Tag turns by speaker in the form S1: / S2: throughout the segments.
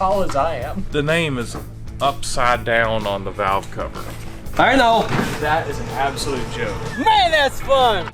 S1: tall as I am.
S2: The name is upside down on the valve cover.
S3: I know.
S1: That is an absolute joke.
S3: Man, that's fun.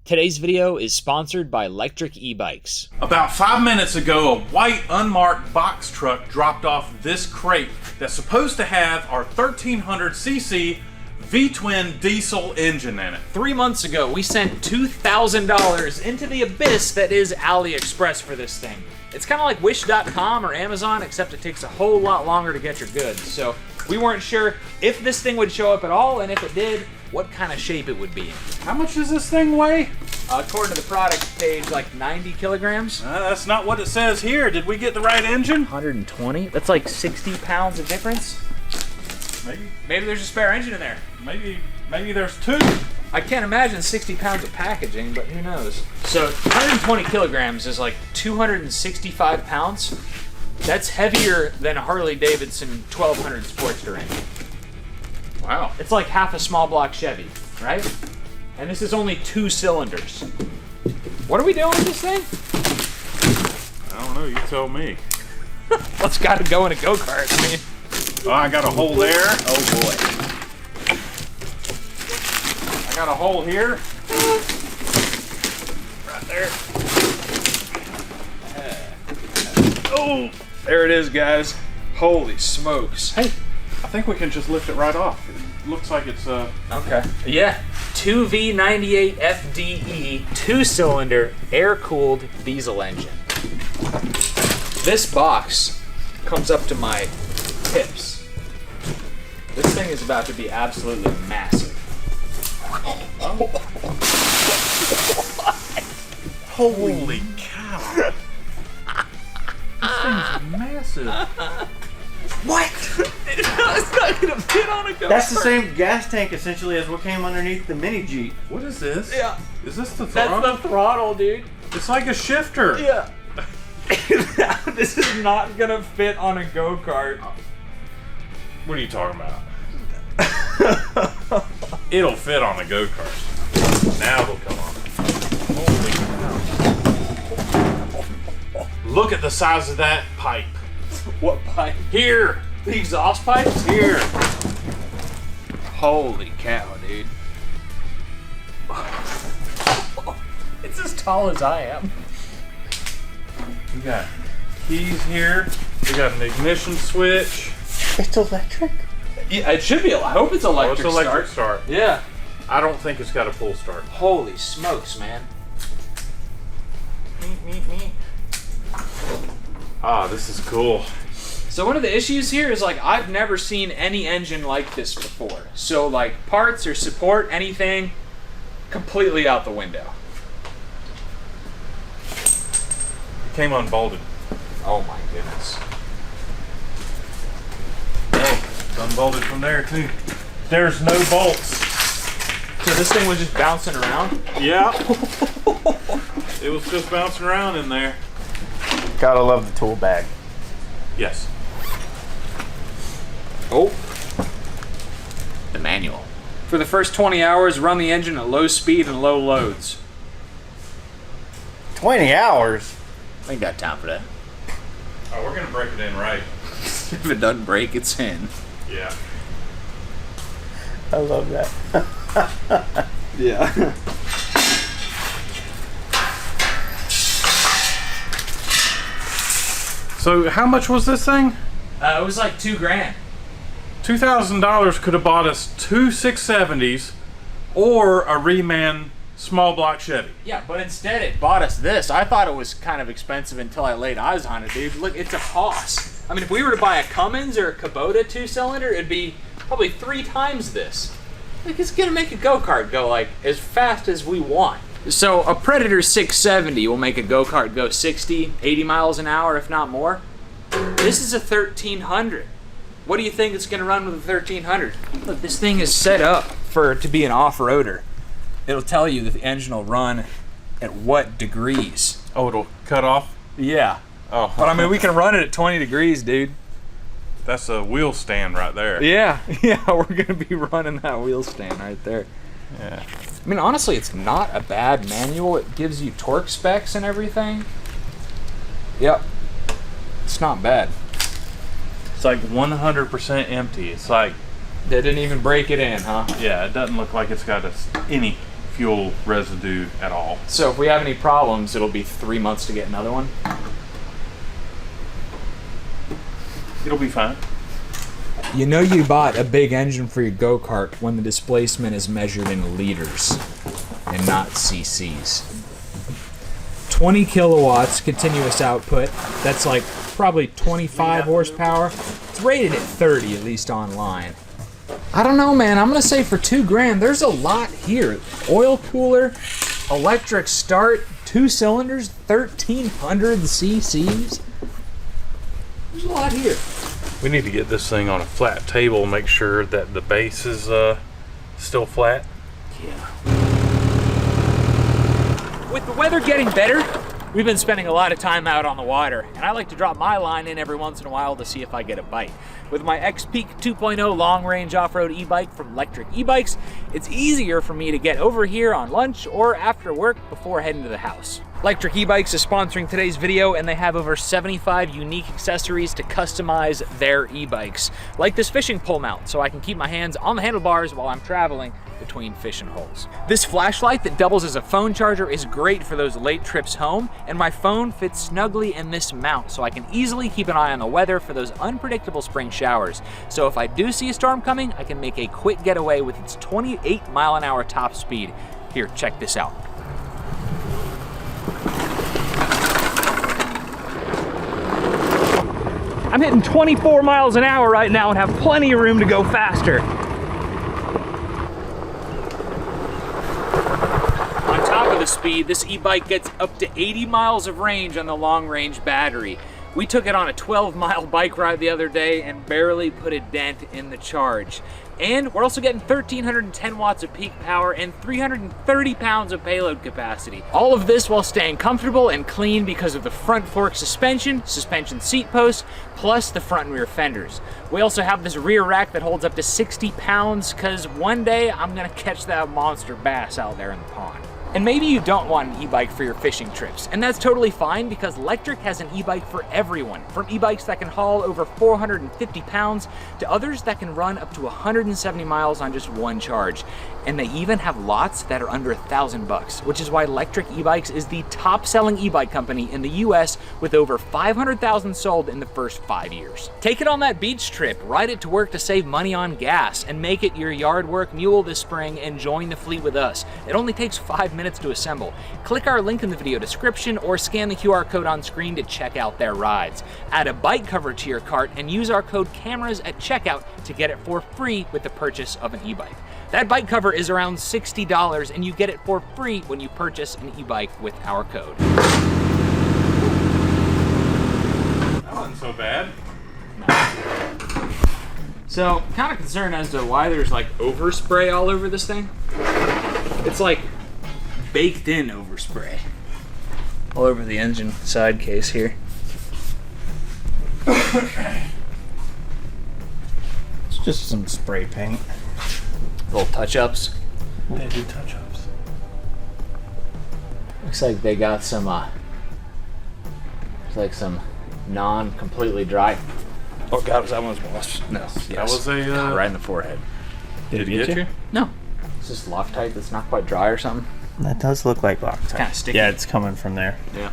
S1: Today's video is sponsored by Electric E-Bikes.
S2: About 5 minutes ago, a white unmarked box truck dropped off this crate that's supposed to have our 1300cc V-twin diesel engine in it.
S1: 3 months ago, we sent $2,000 into the abyss that is AliExpress for this thing. It's kind of like Wish.com or Amazon, except it takes a whole lot longer to get your goods. So we weren't sure if this thing would show up at all, and if it did, what kind of shape it would be in.
S2: How much does this thing weigh?
S1: According to the product page, like 90 kilograms.
S2: That's not what it says here. Did we get the right engine?
S1: 120? That's like 60 pounds of difference. Maybe there's a spare engine in there.
S2: Maybe there's two.
S1: I can't imagine 60 pounds of packaging, but who knows? So 120 kilograms is like 265 pounds. That's heavier than a Harley-Davidson 1200 Sportster engine.
S2: Wow.
S1: It's like half a small block Chevy, right? And this is only 2 cylinders. What are we doing with this thing?
S2: I don't know, you tell me.
S1: What's got to go in a go-kart? I mean,
S2: Oh, I got a hole there.
S1: oh boy.
S2: I got a hole here.
S1: Right there.
S2: Oh, there it is, guys.
S1: Holy smokes.
S2: Hey, I think we can just lift it right off. It looks like it's
S1: Okay. Yeah. 2V98 FDE 2-cylinder air-cooled diesel engine. This box comes up to my hips. This thing is about to be absolutely massive.
S2: Holy cow. This thing's massive.
S1: What? It's not gonna fit on a go-kart.
S3: That's the same gas tank essentially as what came underneath the mini Jeep.
S2: What is this?
S1: Yeah.
S2: Is this the throttle?
S1: That's the throttle, dude.
S2: It's like a shifter.
S1: Yeah. This is not gonna fit on a go-kart.
S2: What are you talking about? It'll fit on a go-kart. Now it'll come on. Holy cow. Look at the size of that pipe.
S1: What pipe?
S2: Here.
S1: The exhaust pipes?
S2: Here.
S1: Holy cow, dude. It's as tall as I am.
S2: We got keys here. We got an ignition switch.
S3: It's electric?
S1: Yeah, it should be. I hope it's electric,
S2: Oh, it's electric start.
S1: Yeah.
S2: I don't think it's got a full start.
S1: Holy smokes, man.
S2: Ah, this is cool.
S1: So one of the issues here is, like, I've never seen any engine like this before. So, like, parts or support, anything, completely out the window.
S2: It came unbolted.
S1: Oh my goodness.
S2: Oh, it's unbolted from there too. There's no bolts.
S1: So this thing was just bouncing around?
S2: Yeah. It was just bouncing around in there.
S3: Gotta love the tool bag.
S2: Yes.
S1: Oh. The manual. For the first 20 hours, run the engine at low speed and low loads.
S3: 20 hours?
S1: I ain't got time for that.
S2: Oh, we're gonna break it in right.
S1: If it doesn't break, it's in.
S2: Yeah.
S3: I love that.
S1: Yeah.
S2: So how much was this thing?
S1: It was like $2,000.
S2: $2,000 could have bought us 2 670s or a reman small block Chevy.
S1: Yeah, but instead it bought us this. I thought it was kind of expensive until I laid eyes on it, dude. Look, it's a Haas. I mean, if we were to buy a Cummins or a Kubota 2-cylinder, it'd be probably 3 times this. Like, it's gonna make a go-kart go, like, as fast as we want. So a Predator 670 will make a go-kart go 60, 80 miles an hour, if not more. This is a 1300. What do you think it's gonna run with a 1300? Look, this thing is set up for it to be an off-roader. It'll tell you that the engine will run at what degrees.
S2: Oh, it'll cut off?
S1: Yeah.
S2: Oh.
S1: But I mean, we can run it at 20 degrees, dude.
S2: That's a wheel stand right there.
S1: Yeah, yeah, we're gonna be running that wheel stand right there.
S2: Yeah.
S1: I mean, honestly, it's not a bad manual. It gives you torque specs and everything. Yep. It's not bad.
S2: It's like 100% empty. It's like...
S1: They didn't even break it in, huh?
S2: Yeah, it doesn't look like it's got any fuel residue at all.
S1: So if we have any problems, it'll be 3 months to get another one?
S2: It'll be fine.
S1: You know you bought a big engine for your go-kart when the displacement is measured in liters and not cc's. 20 kilowatts continuous output. That's like probably 25 horsepower. It's rated at 30, at least online. I don't know, man. I'm gonna say for $2,000, there's a lot here. Oil cooler, electric start, 2 cylinders, 1,300 cc's. There's a lot here.
S2: We need to get this thing on a flat table, make sure that the base is still flat.
S1: Yeah. With the weather getting better, we've been spending a lot of time out on the water, and I like to drop my line in every once in a while to see if I get a bite. With my X-Peak 2.0 long-range off-road e-bike from Electric E-Bikes, it's easier for me to get over here on lunch or after work before heading to the house. Electric E-Bikes is sponsoring today's video, and they have over 75 unique accessories to customize their e-bikes, like this fishing pole mount, so I can keep my hands on the handlebars while I'm traveling between fishing holes. This flashlight that doubles as a phone charger is great for those late trips home, and my phone fits snugly in this mount, so I can easily keep an eye on the weather for those unpredictable spring showers. So if I do see a storm coming, I can make a quick getaway with its 28-mile-an-hour top speed. Here, check this out. I'm hitting 24 miles an hour right now and have plenty of room to go faster. On top of the speed, this e-bike gets up to 80 miles of range on the long-range battery. We took it on a 12-mile bike ride the other day and barely put a dent in the charge. And we're also getting 1,310 watts of peak power and 330 pounds of payload capacity. All of this while staying comfortable and clean because of the front fork suspension seat post, plus the front and rear fenders. We also have this rear rack that holds up to 60 pounds because one day I'm gonna catch that monster bass out there in the pond. And maybe you don't want an e-bike for your fishing trips, and that's totally fine because Electric has an e-bike for everyone, from e-bikes that can haul over 450 pounds to others that can run up to 170 miles on just one charge. And they even have lots that are under $1,000, which is why Electric E-Bikes is the top-selling e-bike company in the US with over 500,000 sold in the first 5 years. Take it on that beach trip, ride it to work to save money on gas, and make it your yard work mule this spring and join the fleet with us. It only takes 5 minutes to assemble. Click our link in the video description or scan the QR code on screen to check out their rides. Add a bike cover to your cart and use our code CAMERAS at checkout to get it for free with the purchase of an e-bike. That bike cover is around $60 and you get it for free when you purchase an e-bike with our code.
S2: That wasn't so bad.
S1: So, kind of concerned as to why there's like overspray all over this thing. It's like baked in overspray all over the engine side case here.
S3: It's just some spray paint.
S1: Little touch-ups.
S2: They do touch-ups.
S1: Looks like they got some like some non-completely dry. Oh god, was that one washed? No. Yes.
S2: That was a
S1: right in the forehead.
S2: Did it get you?
S1: No. It's just Loctite that's not quite dry or something.
S3: That does look like Loctite.
S1: Kind of sticky.
S3: Yeah, it's coming from there.
S1: Yeah.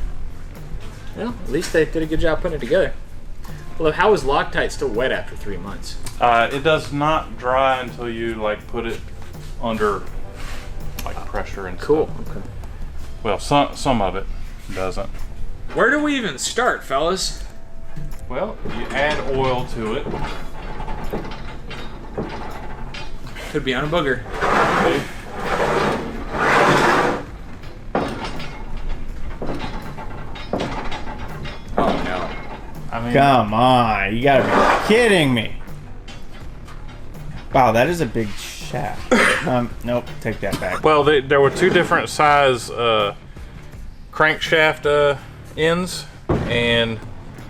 S1: Well, at least they did a good job putting it together. Although, how is Loctite still wet after 3 months?
S2: It does not dry until you like put it under like pressure and
S1: Cool.
S2: stuff.
S1: Okay.
S2: Well, some of it doesn't.
S1: Where do we even start, fellas?
S2: Well, you add oil to it.
S1: Could be on a booger.
S2: Okay.
S1: Oh no.
S2: I mean,
S3: Come on, you gotta be kidding me. Wow, that is a big shaft. Nope, take that back.
S2: well, there were two different size crankshaft ends, and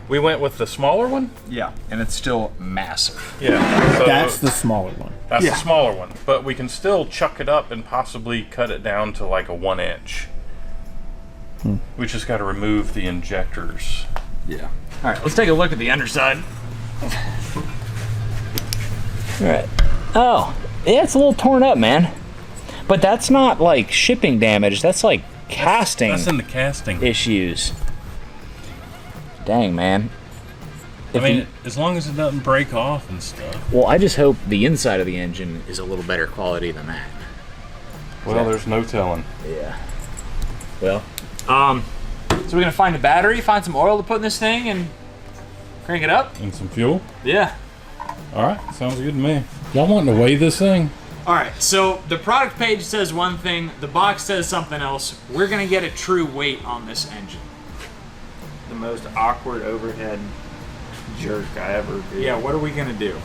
S2: we went with the smaller one.
S1: Yeah, and it's still massive.
S2: Yeah, so
S3: That's the smaller one.
S2: That's the smaller one, but we can still chuck it up and possibly cut it down to like a 1 inch. We just got to remove the injectors.
S1: Yeah. All right, let's take a look at the underside. All right. Oh, yeah, it's a little torn up, man. But that's not like shipping damage. That's like casting.
S2: That's in the casting
S1: issues. Dang, man.
S2: I mean, as long as it doesn't break off and stuff.
S1: Well, I just hope the inside of the engine is a little better quality than that.
S2: Well, there's no telling.
S1: Yeah. Well, so we're gonna find a battery, find some oil to put in this thing, and crank it up.
S2: And some fuel?
S1: Yeah.
S2: All right, sounds good to me. Y'all wanting to weigh this thing?
S1: All right, so the product page says one thing, the box says something else. We're gonna get a true weight on this engine.
S3: The most awkward overhead jerk I ever did.
S1: Yeah, what are we gonna do?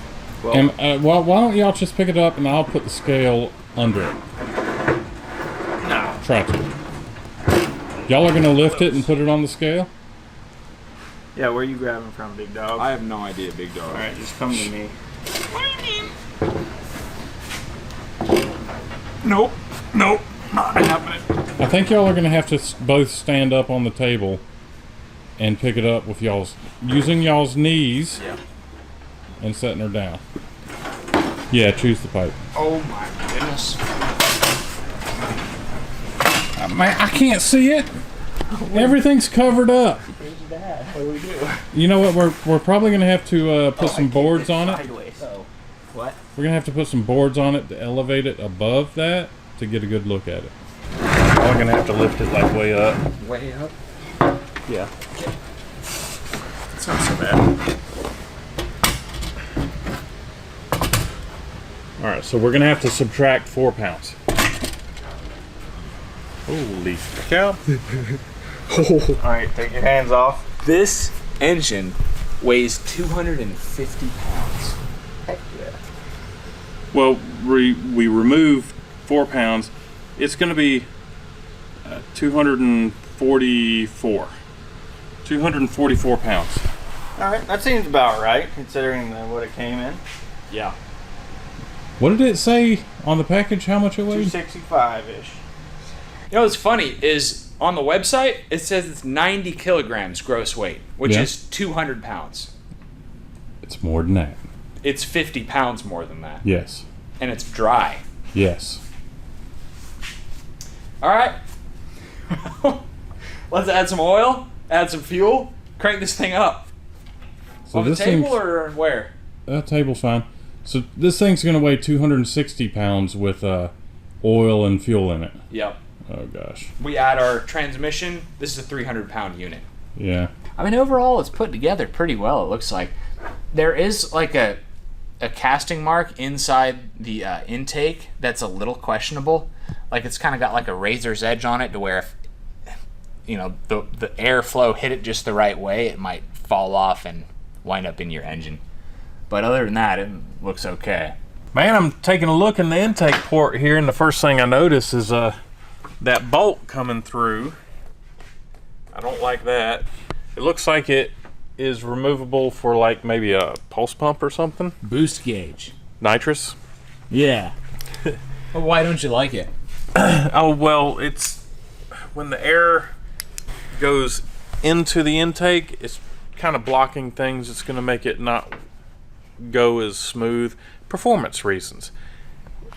S3: Well,
S2: And why don't y'all just pick it up and I'll put the scale under it.
S3: no.
S2: Try to. Y'all are gonna lift it and put it on the scale?
S3: Yeah, where are you grabbing from, big dog?
S1: I have no idea, big dog.
S3: All right, just come to me.
S1: Nope, not happening.
S2: I think y'all are gonna have to both stand up on the table and pick it up with using y'all's knees and setting her down. Yeah, choose the pipe.
S1: Oh my goodness.
S2: Man, I can't see it. Everything's covered up.
S3: What do we do?
S2: You know what? We're probably gonna have to put some boards on it.
S3: Sideways. What?
S2: We're gonna have to put some boards on it to elevate it above that to get a good look at it. We're gonna have to lift it like way up.
S1: Way up?
S3: Yeah.
S2: It's not so bad. All right, so we're gonna have to subtract 4 pounds. Holy cow!
S3: All right, take your hands off.
S1: This engine weighs 250 pounds.
S3: Heck yeah.
S2: Well, we remove 4 pounds. It's going to be 244. 244 pounds.
S3: All right, that seems about right considering what it came in.
S1: Yeah.
S2: What did it say on the package? How much it weighed?
S3: 265-ish.
S1: You know what's funny is on the website it says it's 90 kilograms gross weight, which is 200 pounds.
S2: It's more than that.
S1: It's 50 pounds more than that.
S2: Yes.
S1: And it's dry.
S2: Yes.
S1: All right. Let's add some oil, add some fuel, crank this thing up.
S2: So
S1: on the
S2: this
S1: table
S2: thing's,
S1: or where?
S2: that table's fine. So this thing's going to weigh 260 pounds with oil and fuel in it.
S1: Yep.
S2: Oh gosh.
S1: We add our transmission. This is a 300-pound unit.
S2: Yeah.
S1: I mean, overall, it's put together pretty well, it looks like. There is like a casting mark inside the intake that's a little questionable. Like it's kind of got like a razor's edge on it to where if you know the airflow hit it just the right way, it might fall off and wind up in your engine. But other than that, it looks okay.
S2: Man, I'm taking a look in the intake port here, and the first thing I notice is that bolt coming through. I don't like that. It looks like it is removable for like maybe a pulse pump or something.
S1: Boost gauge.
S2: Nitrous.
S1: Yeah. Well, why don't you like it?
S2: Oh, well, it's when the air goes into the intake, it's kind of blocking things. It's going to make it not go as smooth. Performance reasons.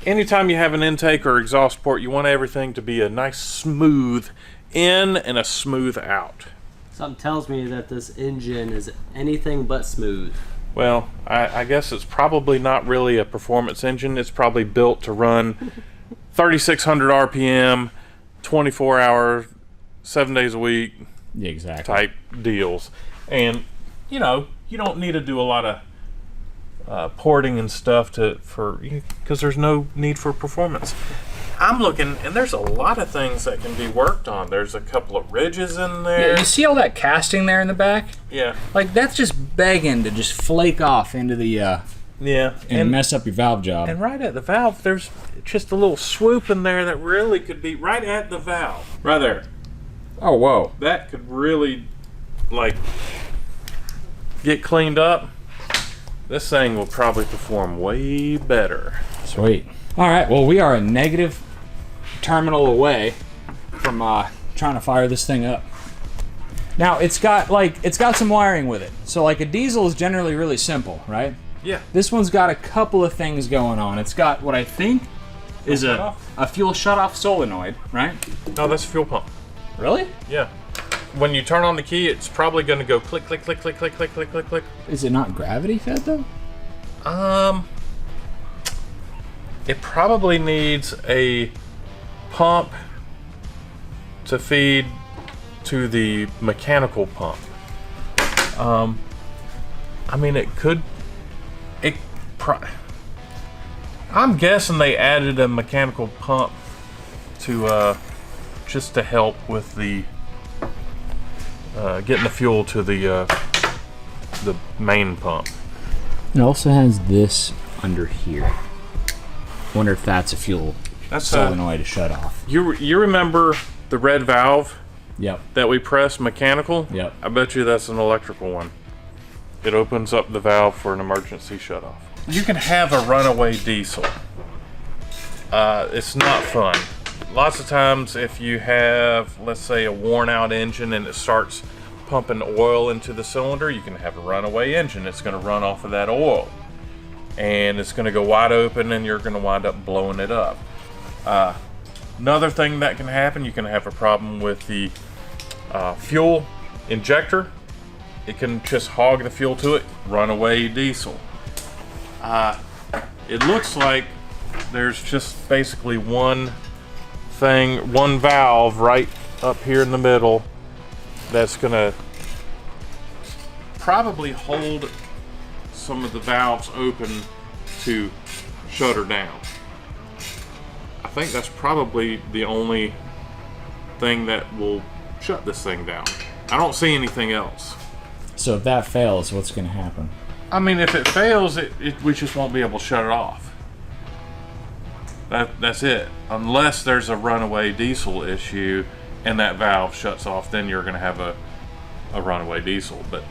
S2: Anytime you have an intake or exhaust port, you want everything to be a nice smooth in and a smooth out.
S4: Something tells me that this engine is anything but smooth.
S2: Well, I guess it's probably not really a performance engine. It's probably built to run 3,600 RPM, 24 hours, 7 days a week.
S1: Yeah, exactly.
S2: Type deals. And, you know, you don't need to do a lot of porting and stuff because there's no need for performance. I'm looking, and there's a lot of things that can be worked on. There's a couple of ridges in there.
S1: Yeah, you see all that casting there in the back?
S2: Yeah.
S1: Like that's just begging to just flake off into the
S2: Yeah.
S1: and mess up your valve job.
S2: And right at the valve, there's just a little swoop in there that really could be right at the valve. Right there.
S1: Oh, whoa.
S2: That could really, like, get cleaned up. This thing will probably perform way better.
S1: Sweet. All right, well, we are a negative terminal away from trying to fire this thing up. Now, it's got some wiring with it. So like a diesel is generally really simple, right?
S2: Yeah.
S1: This one's got a couple of things going on. It's got what I think is a fuel shutoff solenoid, right?
S2: No, that's a fuel pump.
S1: Really?
S2: Yeah. When you turn on the key, it's probably going to go click, click, click, click, click, click, click, click, click.
S1: Is it not gravity fed though?
S2: It probably needs a pump to feed to the mechanical pump. I mean, it could. I'm guessing they added a mechanical pump to just to help with the getting the fuel to the main pump.
S1: It also has this under here. Wonder if that's a fuel solenoid to shut off.
S2: You remember the red valve?
S1: Yep.
S2: That we press mechanical?
S1: Yep.
S2: I bet you that's an electrical one. It opens up the valve for an emergency shutoff. You can have a runaway diesel. It's not fun. Lots of times if you have, let's say, a worn out engine and it starts pumping oil into the cylinder, you can have a runaway engine. It's going to run off of that oil. And it's going to go wide open and you're going to wind up blowing it up. Another thing that can happen, you can have a problem with the fuel injector. It can just hog the fuel to it, runaway diesel. It looks like there's just basically one valve right up here in the middle that's gonna probably hold some of the valves open to shut her down. I think that's probably the only thing that will shut this thing down. I don't see anything else.
S1: So if that fails, what's going to happen?
S2: I mean, if it fails, we just won't be able to shut it off. That's it. Unless there's a runaway diesel issue and that valve shuts off, then you're going to have a runaway diesel. But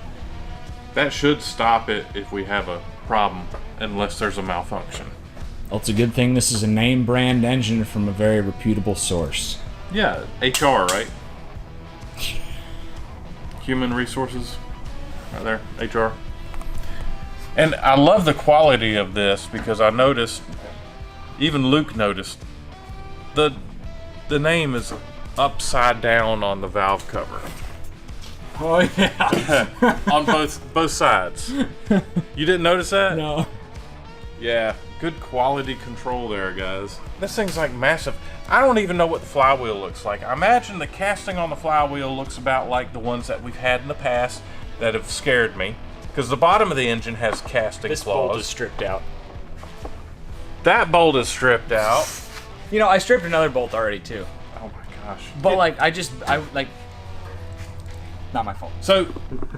S2: that should stop it if we have a problem, unless there's a malfunction.
S1: Well, it's a good thing this is a name brand engine from a very reputable source.
S2: Yeah, HR, right? Human resources, right there, HR. And I love the quality of this because I noticed, even Luke noticed, the name is upside down on the valve cover.
S1: Oh yeah.
S2: On both sides. You didn't notice that?
S1: No.
S2: Yeah, good quality control there, guys. This thing's like massive. I don't even know what the flywheel looks like. I imagine the casting on the flywheel looks about like the ones that we've had in the past that have scared me. Because the bottom of the engine has casting
S1: This
S2: flaws.
S1: bolt is stripped out.
S2: That bolt is stripped out.
S1: You know, I stripped another bolt already too.
S2: Oh my gosh.
S1: But not my fault.
S2: So,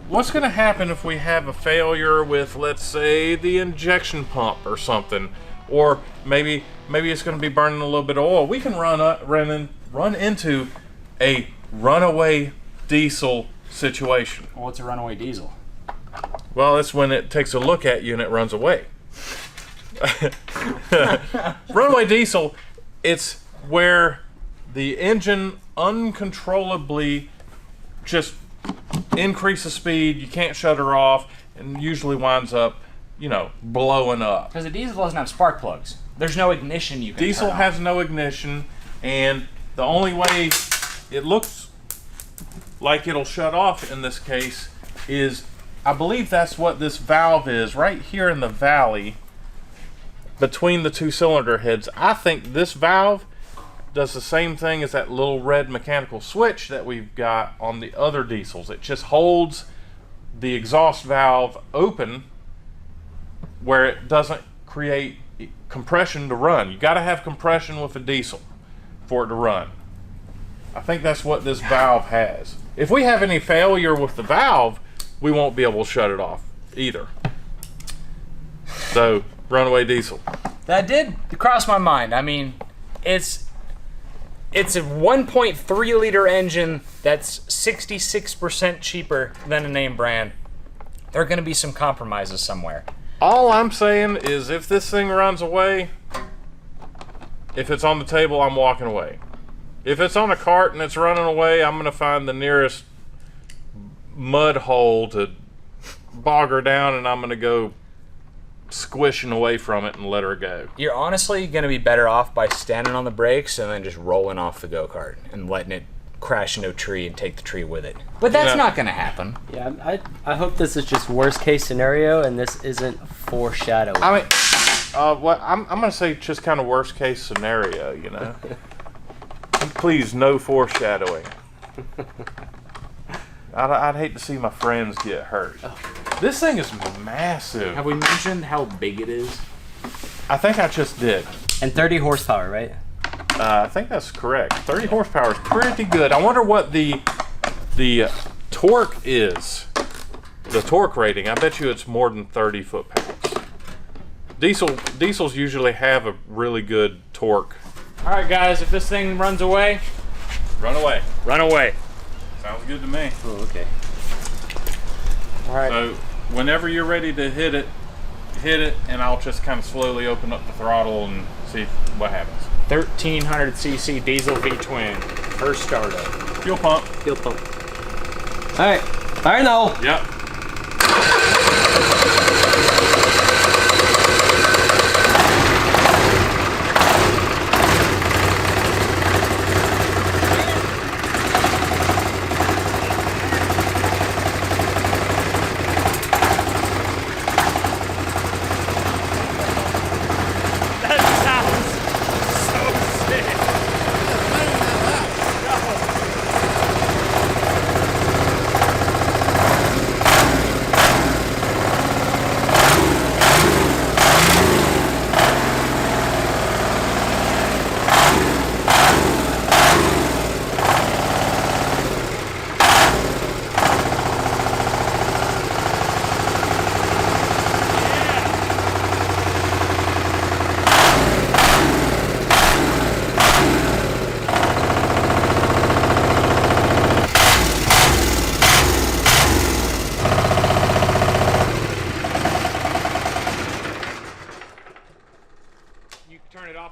S2: what's going to happen if we have a failure with, let's say, the injection pump or something, or maybe it's going to be burning a little bit of oil? We can run into a runaway diesel situation.
S1: Well, what's a runaway diesel?
S2: Well, it's when it takes a look at you and it runs away. Runaway diesel, it's where the engine uncontrollably just increases speed, you can't shut her off, and usually winds up, blowing up.
S1: Because the diesel doesn't have spark plugs. There's no ignition you can
S2: Diesel
S1: turn
S2: has
S1: off.
S2: no ignition, and the only way it looks like it'll shut off in this case is, I believe that's what this valve is, right here in the valley between the two cylinder heads. I think this valve does the same thing as that little red mechanical switch that we've got on the other diesels. It just holds the exhaust valve open where it doesn't create compression to run. You got to have compression with a diesel for it to run. I think that's what this valve has. If we have any failure with the valve, we won't be able to shut it off either. So, runaway diesel.
S1: That did cross my mind. I mean, it's a 1.3 liter engine that's 66% cheaper than a name brand. There are going to be some compromises somewhere.
S2: All I'm saying is if this thing runs away, If it's on the table, I'm walking away. If it's on a cart and it's running away, I'm going to find the nearest mud hole to bog her down, and I'm going to go squishing away from it and let her go.
S1: You're honestly going to be better off by standing on the brakes and then just rolling off the go-kart and letting it crash into a tree and take the tree with it. But that's not going to happen.
S4: Yeah, I hope this is just worst case scenario and this isn't foreshadowing.
S2: I mean, what I'm going to say just kind of worst case scenario, you know. Please, no foreshadowing. I'd hate to see my friends get hurt. This thing is massive.
S1: Have we mentioned how big it is?
S2: I think I just did.
S4: And 30 horsepower, right?
S2: I think that's correct. 30 horsepower is pretty good. I wonder what the torque is. The torque rating. I bet you it's more than 30 foot-pounds. Diesels usually have a really good torque.
S1: All right, guys, if this thing runs away,
S2: Run away.
S1: run away.
S2: Sounds good to me.
S4: Oh, okay.
S1: All right.
S2: So whenever you're ready to hit it, and I'll just kind of slowly open up the throttle and see what happens.
S1: 1300cc diesel V-twin. First startup.
S2: Fuel pump.
S4: Fuel pump. All right. Fire now.
S2: Yep.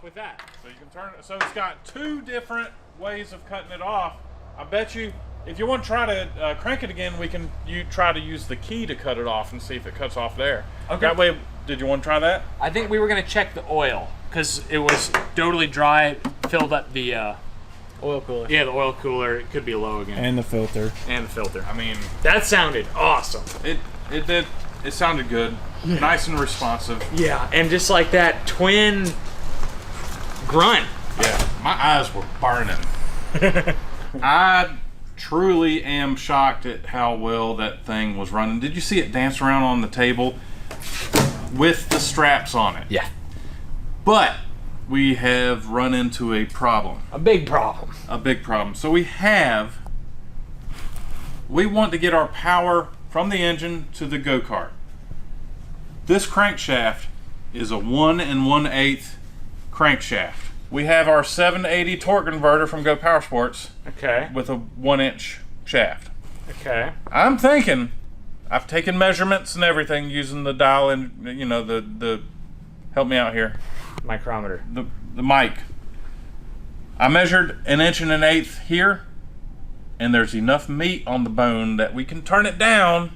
S1: With that.
S2: So you can turn it. So it's got two different ways of cutting it off. I bet you, if you want to try to crank it again, you try to use the key to cut it off and see if it cuts off there. Okay. That way, did you want to try that?
S1: I think we were gonna check the oil because it was totally dry. Filled up the
S4: Oil cooler.
S1: yeah, the oil cooler. It could be low again.
S3: And the filter.
S1: And the filter.
S2: I mean,
S1: That sounded awesome.
S2: it did. It sounded good. Nice and responsive.
S1: Yeah, and just like that twin grunt.
S2: Yeah, my eyes were burning. I truly am shocked at how well that thing was running. Did you see it dance around on the table with the straps on it?
S1: Yeah.
S2: But we have run into a problem.
S1: A big problem.
S2: A big problem. So we want to get our power from the engine to the go-kart. This crankshaft is a 1 1/8 crankshaft. We have our 780 torque converter from Go Power Sports
S1: Okay.
S2: with a 1-inch shaft.
S1: Okay.
S2: I'm thinking, I've taken measurements and everything using the dial and, you know, the help me out here,
S1: Micrometer.
S2: the mic. I measured 1 1/8 here, and there's enough meat on the bone that we can turn it down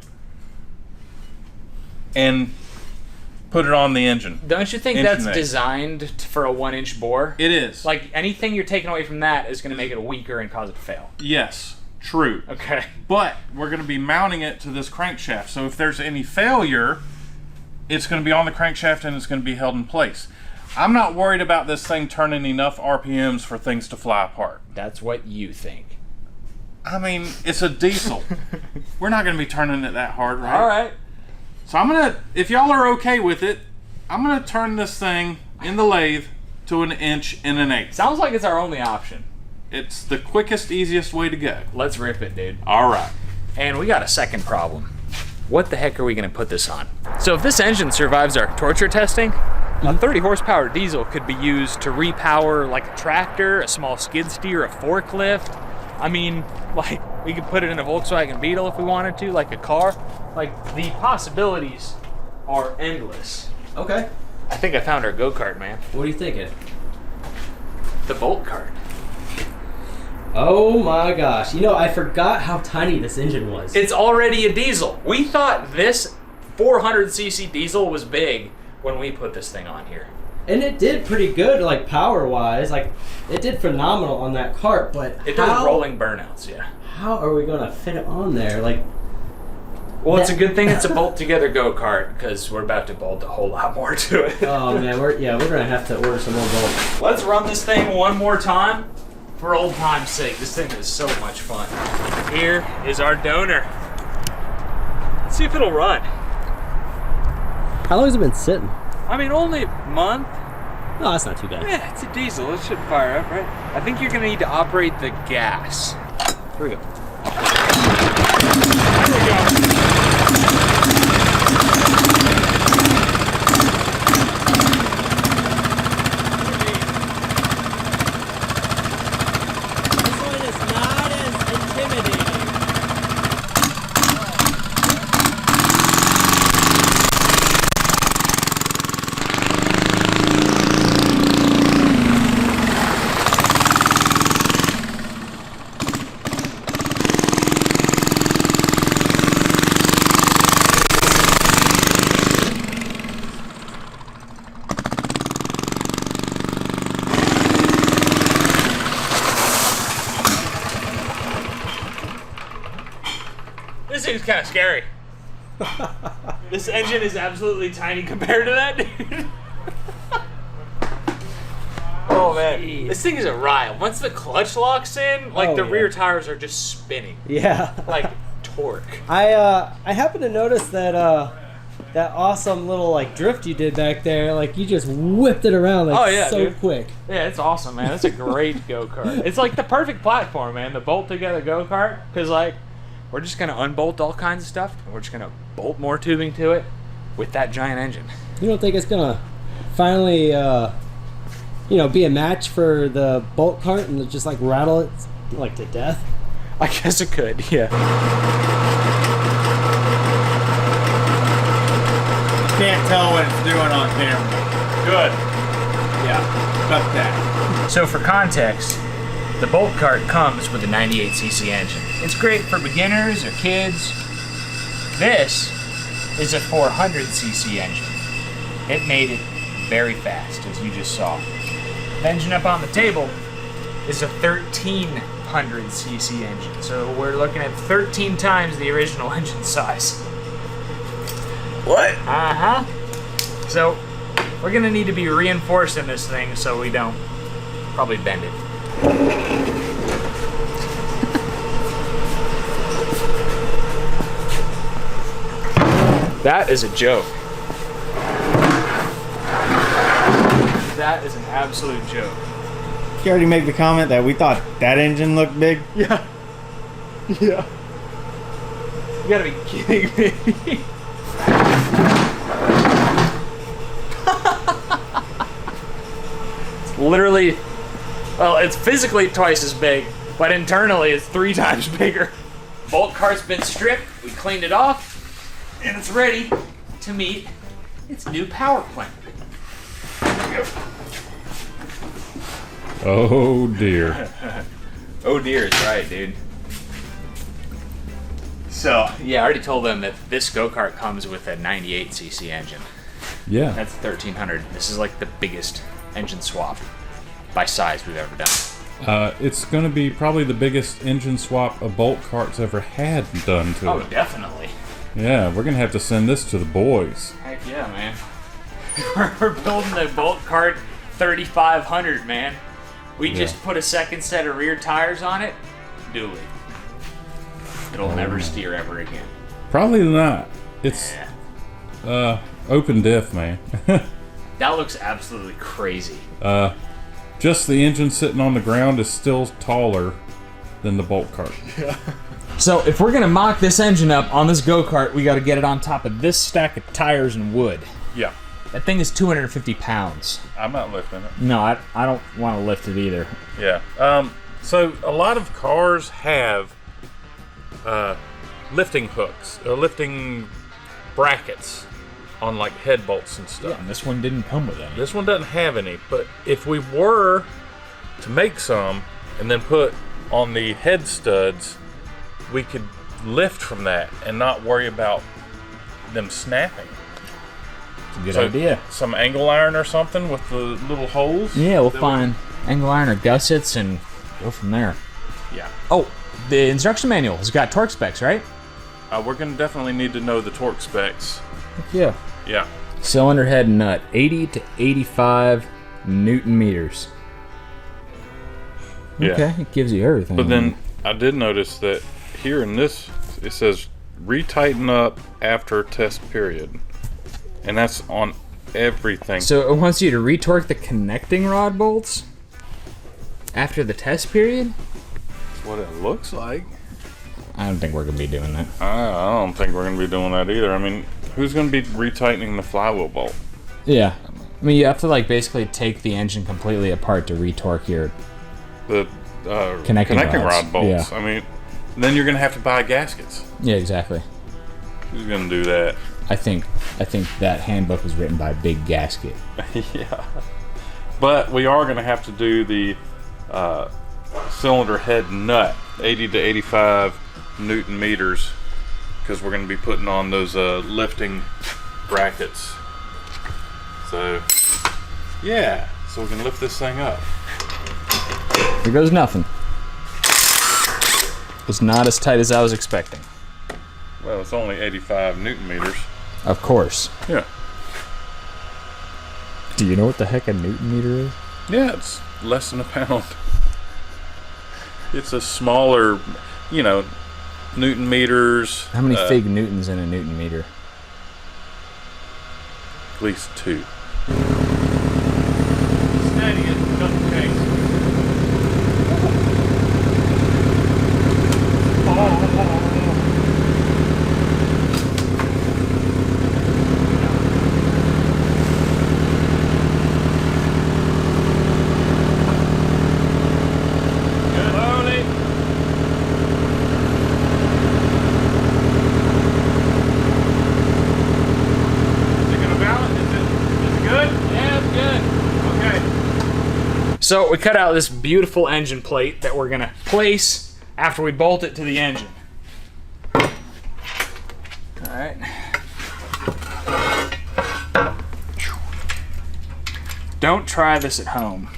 S2: and put it on the engine.
S1: Don't you think
S2: Engine
S1: that's
S2: eight.
S1: designed for a 1-inch bore?
S2: It is.
S1: Like anything you're taking away from that is going to make it weaker and cause it to fail.
S2: Yes, true.
S1: Okay.
S2: But we're going to be mounting it to this crankshaft. So if there's any failure, it's going to be on the crankshaft and it's going to be held in place. I'm not worried about this thing turning enough RPMs for things to fly apart.
S1: That's what you think.
S2: I mean, it's a diesel. We're not going to be turning it that hard, right?
S1: All right.
S2: So I'm going to, if y'all are okay with it, I'm going to turn this thing in the lathe to 1 1/8.
S1: Sounds like it's our only option.
S2: It's the quickest, easiest way to go.
S1: Let's rip it, dude.
S2: All right.
S1: And we got a second problem. What the heck are we going to put this on? So if this engine survives our torture testing, a 30 horsepower diesel could be used to repower like a tractor, a small skid steer, a forklift. I mean, like, we could put it in a Volkswagen Beetle if we wanted to, like a car. Like, the possibilities are endless.
S4: Okay.
S1: I think I found our go-kart, man.
S4: What are you thinking?
S1: the bolt cart.
S4: Oh my gosh. You know, I forgot how tiny this engine was.
S1: It's already a diesel. We thought this 400cc diesel was big when we put this thing on here.
S4: And it did pretty good, like power-wise. Like, it did phenomenal on that cart, but
S1: it does rolling burnouts, yeah.
S4: How are we gonna fit it on there? Like,
S1: well, it's a good thing it's a bolt-together go-kart, because we're about to bolt a whole lot more to it.
S4: Oh man, we're gonna have to order some more bolts.
S1: Let's run this thing one more time for old time's sake. This thing is so much fun. Here is our donor. Let's see if it'll run.
S4: How long has it been sitting?
S1: I mean, only a month.
S4: No, that's not too bad.
S1: Yeah, it's a diesel. It should fire up, right? I think you're gonna need to operate the gas. Here we go. There we go.
S4: This one is not as intimidating.
S1: This thing's kind of scary. This engine is absolutely tiny compared to that, dude. Oh man,
S4: Jeez.
S1: this thing is a ride. Once the clutch locks in, like
S4: Oh,
S1: the
S4: yeah.
S1: rear tires are just spinning,
S4: Yeah.
S1: like torque.
S4: I happened to notice that that awesome little like drift you did back there. Like you just whipped it around like
S1: Oh, yeah,
S4: so
S1: dude.
S4: quick.
S1: Yeah, it's awesome, man. It's a great go-kart. It's like the perfect platform, man. The bolt-together go-kart, because like we're just gonna unbolt all kinds of stuff, and we're just gonna bolt more tubing to it with that giant engine.
S4: You don't think it's gonna finally, be a match for the bolt cart and just like rattle it like to death?
S1: I guess it could, yeah.
S3: Can't tell what it's doing on camera.
S1: Good.
S3: Yeah, cut that.
S1: So for context, the bolt cart comes with a 98cc engine. It's great for beginners or kids. This is a 400cc engine. It made it very fast, as you just saw. The engine up on the table is a 1300cc engine. So we're looking at 13 times the original engine size.
S3: What?
S1: Uh-huh. So we're gonna need to be reinforcing this thing so we don't probably bend it. That is a joke. That is an absolute joke.
S3: You already make the comment that we thought that engine looked big.
S1: Yeah. Yeah. You gotta be kidding me. It's literally, well, it's physically twice as big, but internally it's 3 times bigger. Bolt cart's been stripped, we cleaned it off, and it's ready to meet its new power plant.
S2: Oh dear.
S1: Oh dear, it's right, dude. So, yeah, I already told them that this go-kart comes with a 98cc engine.
S2: Yeah.
S1: That's 1300. This is like the biggest engine swap by size we've ever done.
S2: It's going to be probably the biggest engine swap a bolt cart's ever had done to
S1: Oh,
S2: it.
S1: definitely.
S2: Yeah, we're going to have to send this to the boys.
S1: Heck yeah, man. We're building the bolt cart 3500, man. We just put a second set of rear tires on it. Dually. It'll never steer ever again.
S2: Probably not. It's open diff, man.
S1: That looks absolutely crazy.
S2: Just the engine sitting on the ground is still taller than the bolt cart.
S1: So if we're gonna mock this engine up on this go-kart, we gotta get it on top of this stack of tires and wood.
S2: Yeah.
S1: That thing is 250 pounds.
S2: I'm not lifting it.
S1: No, I don't want to lift it either.
S2: Yeah. So a lot of cars have lifting hooks, lifting brackets on like head bolts and stuff.
S1: Yeah, and this one didn't come with any.
S2: This one doesn't have any, but if we were to make some and then put on the head studs, we could lift from that and not worry about them snapping.
S1: Good idea.
S2: Some angle iron or something with the little holes.
S1: Yeah, we'll find angle iron or gussets and go from there.
S2: Yeah.
S1: Oh, the instruction manual has got torque specs, right?
S2: We're gonna definitely need to know the torque specs.
S1: Yeah.
S2: Yeah.
S1: Cylinder head nut, 80 to 85 Newton meters.
S2: Yeah.
S1: Okay, it gives you everything.
S2: But then I did notice that here in this, it says retighten up after test period. And that's on everything.
S1: So it wants you to retorque the connecting rod bolts after the test period?
S2: That's what it looks like.
S1: I don't think we're going to be doing that.
S2: I don't think we're going to be doing that either. I mean, who's going to be retightening the flywheel bolt?
S1: Yeah. I mean, you have to like basically take the engine completely apart to retorque your
S2: The
S1: connecting
S2: rod bolts.
S1: Yeah.
S2: I mean, then you're going to have to buy gaskets.
S1: Yeah, exactly.
S2: Who's going to do that?
S1: I think that handbook was written by Big Gasket.
S2: Yeah. But we are going to have to do the cylinder head nut, 80 to 85 Newton meters, because we're going to be putting on those lifting brackets. So, yeah. So we can lift this thing up.
S1: Here goes nothing. It's not as tight as I was expecting.
S2: Well, it's only 85 Newton meters.
S1: Of course.
S2: Yeah.
S1: Do you know what the heck a Newton meter is?
S2: Yeah, it's less than a pound. It's a smaller, Newton meters.
S1: How many fig newtons in a Newton meter?
S2: At least 2.
S3: Steady it, doesn't taste.
S1: So we cut out this beautiful engine plate that we're gonna place after we bolt it to the engine. All right. Don't try this at home.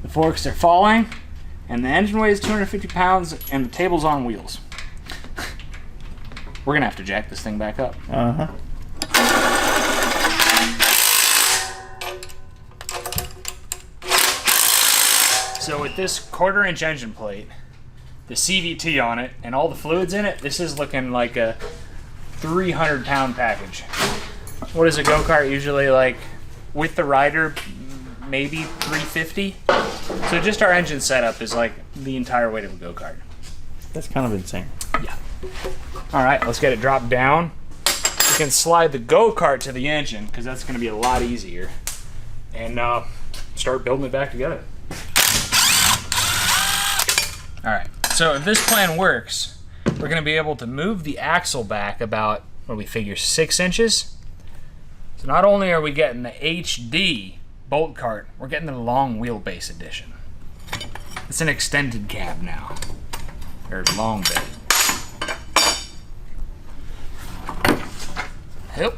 S1: The forks are falling, and the engine weighs 250 pounds, and the table's on wheels. We're gonna have to jack this thing back up.
S3: Uh-huh.
S1: So with this 1/4-inch engine plate, the CVT on it, and all the fluids in it, this is looking like a 300-pound package. What is a go-kart usually like with the rider? Maybe 350. So just our engine setup is like the entire weight of a go-kart.
S3: That's kind of insane.
S1: Yeah. All right, let's get it dropped down. We can slide the go-kart to the engine because that's going to be a lot easier, and start building it back together. All right, so if this plan works, we're going to be able to move the axle back about, what do we figure, 6 inches? So not only are we getting the HD bolt cart, we're getting the long wheelbase edition. It's an extended cab now, or long bed. Yep.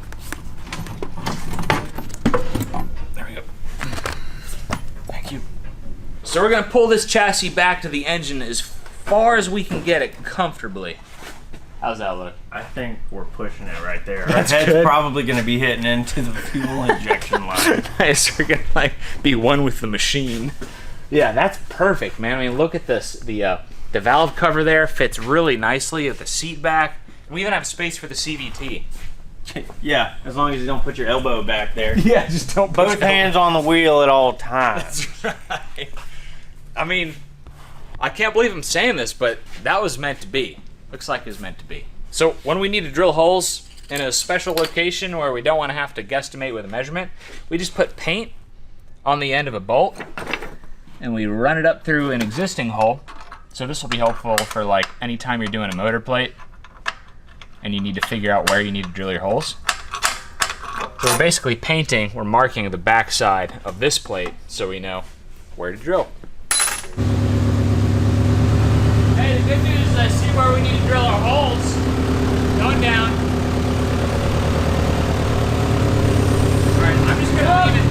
S1: There we go. Thank you. So we're gonna pull this chassis back to the engine as far as we can get it comfortably. How's that look?
S3: I think we're pushing it right there.
S1: That's
S3: Our head's
S1: good.
S3: probably going to be hitting into the fuel injection line.
S1: Nice. We're gonna be one with the machine. Yeah, that's perfect, man. I mean, look at this. The valve cover there fits really nicely at the seat back. We even have space for the CVT.
S3: Yeah, as long as you don't put your elbow back there.
S1: Yeah, just don't
S3: Both hands on the wheel at all times.
S1: That's right. I mean, I can't believe I'm saying this, but that was meant to be. Looks like it was meant to be. So when we need to drill holes in a special location where we don't want to have to guesstimate with a measurement, we just put paint on the end of a bolt and we run it up through an existing hole. So this will be helpful for like anytime you're doing a motor plate and you need to figure out where you need to drill your holes. So we're basically painting, we're marking the back side of this plate so we know where to drill. Hey, the good news is I see where we need to drill our holes. Going down. Alright, I'm just gonna leave it.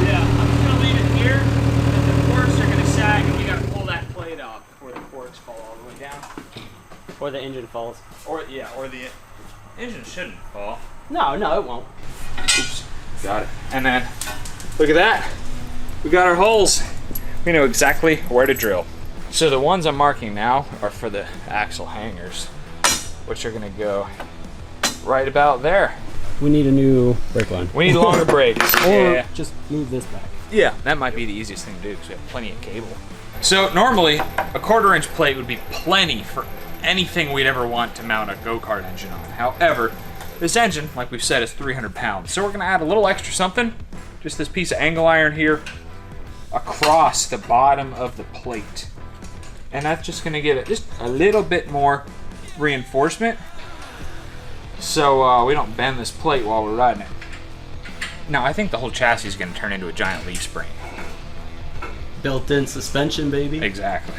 S1: Yeah, I'm just gonna leave it here, and the forks are gonna sag, and we gotta pull that plate off before the forks fall all the way down.
S4: Or the engine falls.
S1: Or the engine shouldn't fall.
S4: No, it won't.
S1: Oops, got it. And then, look at that. We got our holes. We know exactly where to drill. So the ones I'm marking now are for the axle hangers, which are gonna go right about there.
S4: We need a new brake line.
S1: We need longer brakes.
S4: Or just move this back.
S1: Yeah, that might be the easiest thing to do because we have plenty of cable. So normally, a 1/4" plate would be plenty for anything we'd ever want to mount a go-kart engine on. However, this engine, like we've said, is 300 pounds. So we're gonna add a little extra something, just this piece of angle iron here, across the bottom of the plate. And that's just gonna give it just a little bit more reinforcement so we don't bend this plate while we're riding it. Now, I think the whole chassis is gonna turn into a giant leaf spring.
S4: Built-in suspension, baby.
S1: Exactly.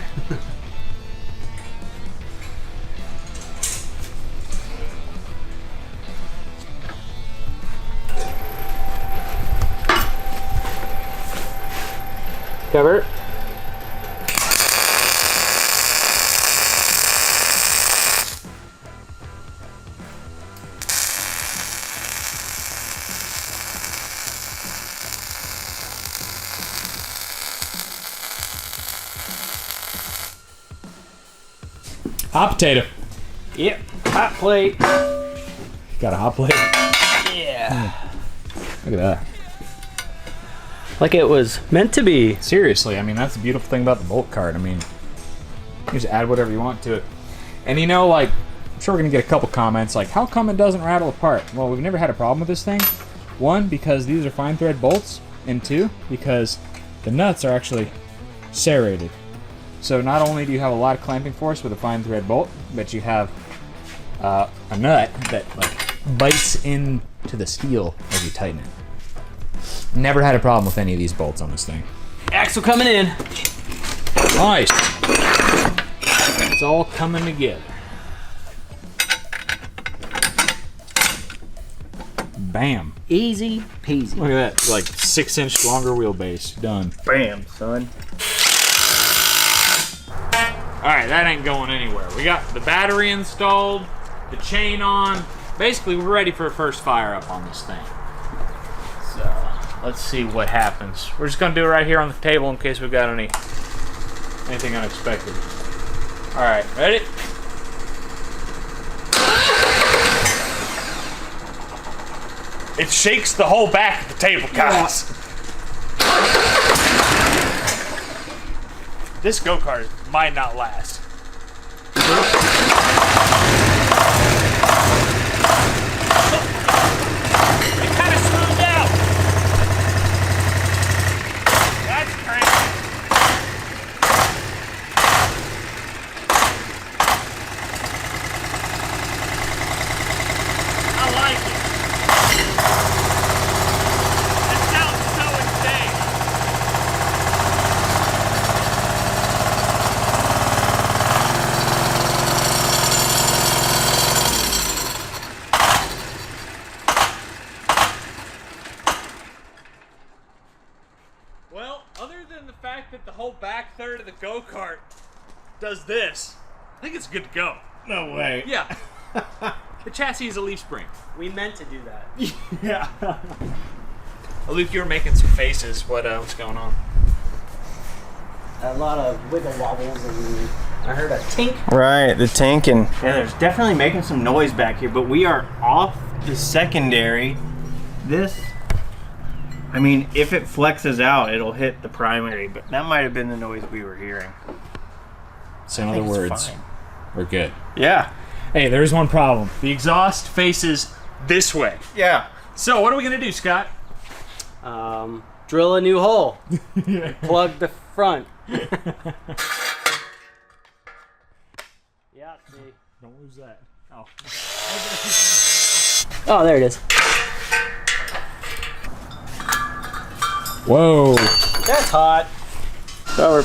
S1: Cover it. Hot potato.
S4: Yep. Hot plate.
S1: Got a hot plate?
S4: Yeah.
S1: Look at that.
S4: Like it was meant to be.
S1: Seriously, I mean, that's the beautiful thing about the bolt cart. I mean, you just add whatever you want to it. And you know, like, I'm sure we're gonna get a couple comments like, how come it doesn't rattle apart? Well, we've never had a problem with this thing. One, because these are fine thread bolts, and two, because the nuts are actually serrated. So not only do you have a lot of clamping force with a fine thread bolt, but you have a nut that like bites into the steel as you tighten it. Never had a problem with any of these bolts on this thing.
S4: Axle coming in.
S1: Nice. It's all coming together. Bam.
S4: Easy peasy.
S1: Look at that, like 6-inch longer wheelbase. Done.
S3: Bam, son.
S1: Alright, that ain't going anywhere. We got the battery installed, the chain on. Basically, we're ready for a first fire up on this thing. So, let's see what happens. We're just gonna do it right here on the table in case we've got anything unexpected. Alright, ready? It shakes the whole back of the table, guys. This go-kart might not last. It kind of smoothed out. That's crazy. I like it. It sounds so insane. Well, other than the fact that the whole back third of the go-kart does this, I think it's good to go.
S3: No way.
S1: Yeah. The chassis is a leaf spring.
S4: We meant to do that.
S3: Yeah.
S1: Oh, Luke, you were making some faces. What's going on?
S4: A lot of wiggle wobbles and I heard a tink.
S3: Right, the tank and yeah, there's definitely making some noise back here, but we are off the secondary. This, I mean, if it flexes out, it'll hit the primary, but that might have been the noise we were hearing.
S1: So in other words,
S3: fine.
S1: we're good.
S3: Yeah.
S1: Hey, there's one problem. The exhaust faces this way.
S3: Yeah.
S1: So what are we gonna do, Scott?
S4: Drill a new hole. Plug the front. Yeah, see.
S1: Don't lose that. Oh.
S4: Oh, there it is.
S1: Whoa.
S3: That's hot.
S4: So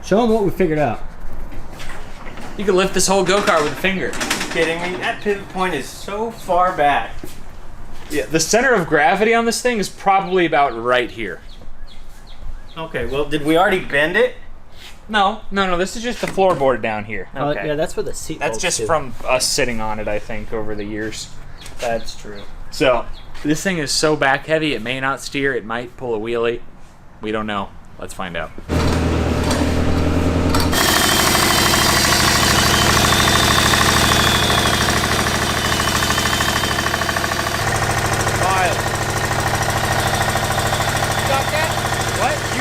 S4: show them what we figured out.
S1: You can lift this whole go-kart with a finger.
S3: Are you kidding me? That pivot point is so far back.
S1: Yeah, the center of gravity on this thing is probably about right here.
S3: Okay, well, did we already bend it?
S1: No, this is just the floorboard down here.
S3: Okay.
S4: Yeah, that's where the seat.
S1: That's just from us sitting on it, I think, over the years.
S3: That's true.
S1: So, this thing is so back heavy, it may not steer, it might pull a wheelie. We don't know. Let's find out.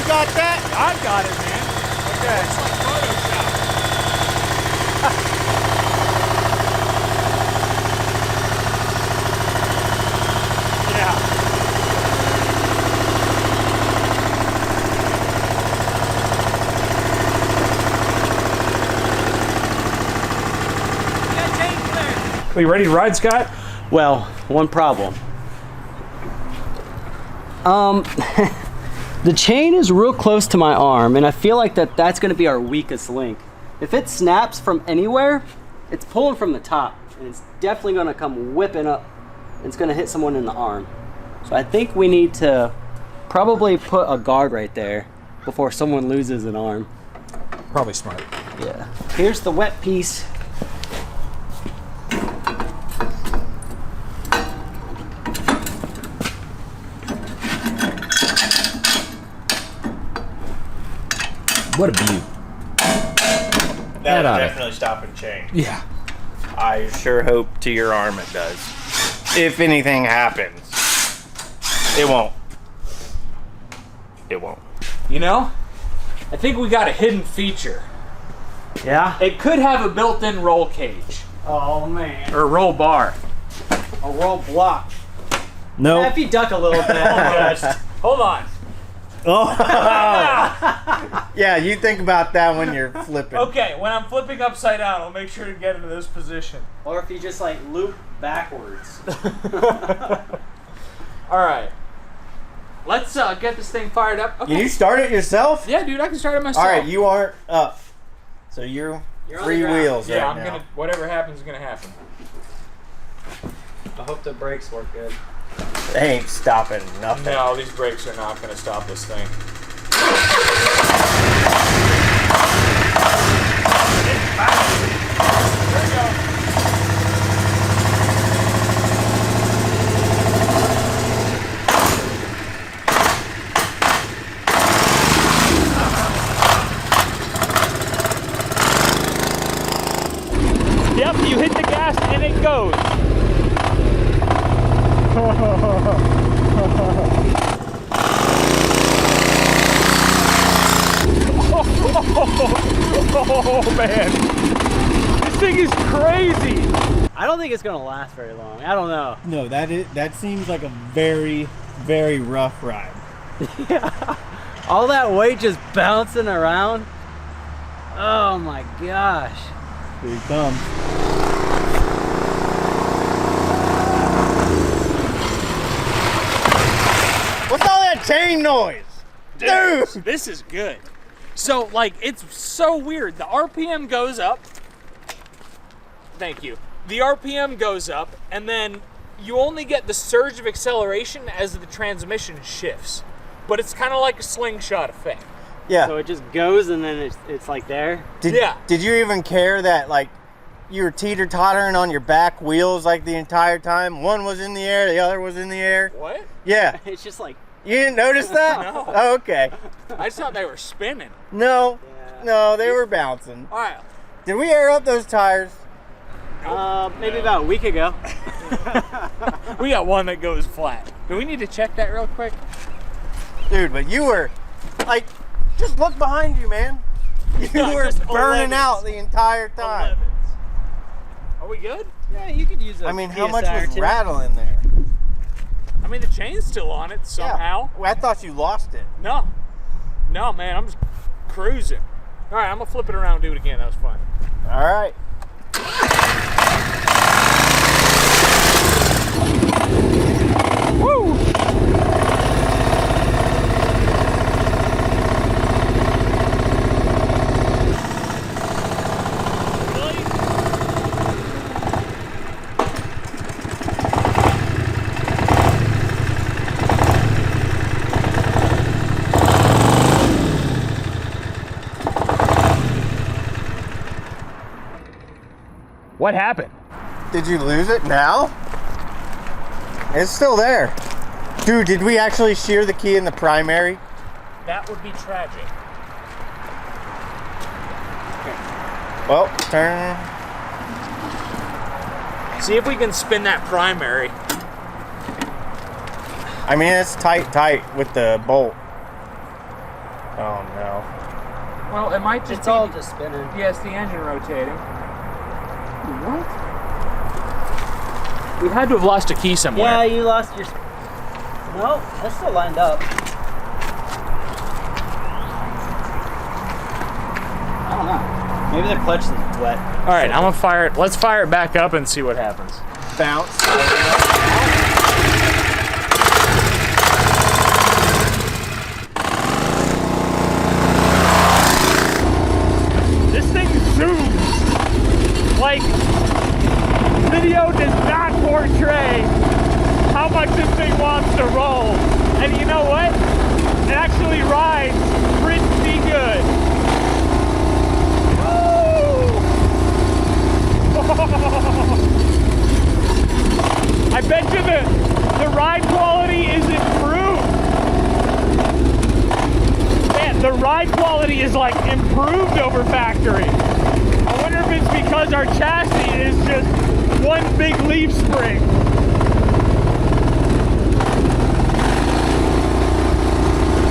S3: Got that?
S1: I got it, man. Okay. It's like Photoshop. Yeah. We ready to ride, Scott?
S4: Well, one problem. The chain is real close to my arm, and I feel like that's going to be our weakest link. If it snaps from anywhere, it's pulling from the top, and it's definitely going to come whipping up, and it's going to hit someone in the arm. So I think we need to probably put a guard right there before someone loses an arm.
S1: Probably smart.
S4: Yeah. Here's the wet piece.
S1: What a view.
S3: That is definitely stop and change.
S1: Yeah.
S3: I sure hope to your arm it does. If anything happens. It won't. It won't.
S1: You know, I think we got a hidden feature.
S4: Yeah?
S1: It could have a built-in roll cage.
S4: Oh, man.
S1: Or roll bar.
S4: A roll block.
S3: No.
S4: If you duck a little bit.
S1: Hold on.
S3: Oh. Yeah, you think about that when you're flipping.
S1: Okay, when I'm flipping upside down, I'll make sure to get into this position.
S4: Or if you just like loop backwards.
S1: All right. Let's get this thing fired up. Okay.
S3: Can you start it yourself?
S1: Yeah, dude, I can start it myself.
S3: All right, you aren't up. So you're
S4: on
S3: free
S4: the ground.
S3: wheels
S1: Yeah,
S3: right
S1: I'm
S3: now.
S1: gonna. Whatever happens is gonna happen.
S4: I hope the brakes work good.
S3: They ain't stopping nothing.
S1: No, these brakes are not gonna stop this thing. There we go. Yep, you hit the gas and it goes. Oh man, this thing is crazy.
S4: I don't think it's gonna last very long. I don't know.
S3: No, that seems like a very, very rough ride.
S4: Yeah. All that weight just bouncing around. Oh my gosh.
S3: Here he comes. What's all that chain noise? Dude!
S1: This is good. So, like, it's so weird. The RPM goes up. Thank you. The RPM goes up, and then you only get the surge of acceleration as the transmission shifts. But it's kind of like a slingshot effect.
S3: Yeah.
S4: So it just goes and then it's like there.
S3: Did you even care that, like, you were teeter-tottering on your back wheels, like, the entire time? One was in the air, the other was in the air.
S1: What?
S3: Yeah.
S4: It's just like.
S3: You didn't notice that?
S1: No.
S3: Oh, okay.
S1: I just thought they were spinning.
S3: No.
S4: Yeah.
S3: No, they were bouncing.
S1: All right.
S3: Did we air up those tires?
S4: Maybe about a week ago.
S1: We got one that goes flat. Do we need to check that real quick?
S3: Dude, but you were, like, just look behind you, man. You
S1: Yeah,
S3: were
S1: just
S3: burning
S1: 11s.
S3: out the entire time.
S1: 11s. Are we good?
S4: Yeah, you could use.
S3: I mean, how much
S4: PSI or
S3: was
S4: two.
S3: rattling there?
S1: I mean, the chain's still on it somehow.
S3: Yeah. Well, I thought you lost it.
S1: No, man, I'm just cruising. All right, I'm gonna flip it around and do it again. That was fun.
S3: All right.
S1: Woo! What happened?
S3: Did you lose it now? It's still there. Dude, did we actually shear the key in the primary?
S1: That would be tragic.
S3: Well, turn.
S1: See if we can spin that primary.
S3: I mean, it's tight with the bolt. Oh no.
S1: Well, it might just
S4: It's
S1: be...
S4: all just spinning.
S1: Yeah, it's the engine rotating.
S4: What?
S1: We had to have lost a key somewhere.
S4: Yeah, you lost your... No, that's still lined up. I don't know. Maybe the clutch is wet.
S1: All right, I'm gonna fire it. Let's fire it back up and see what happens.
S3: Bounce.
S1: This thing zooms. Like, video does not portray how much this thing wants to roll. And you know what? It actually rides pretty good. I bet you the ride quality is improved. Man, the ride quality is like improved over factory. I wonder if it's because our chassis is just one big leaf spring.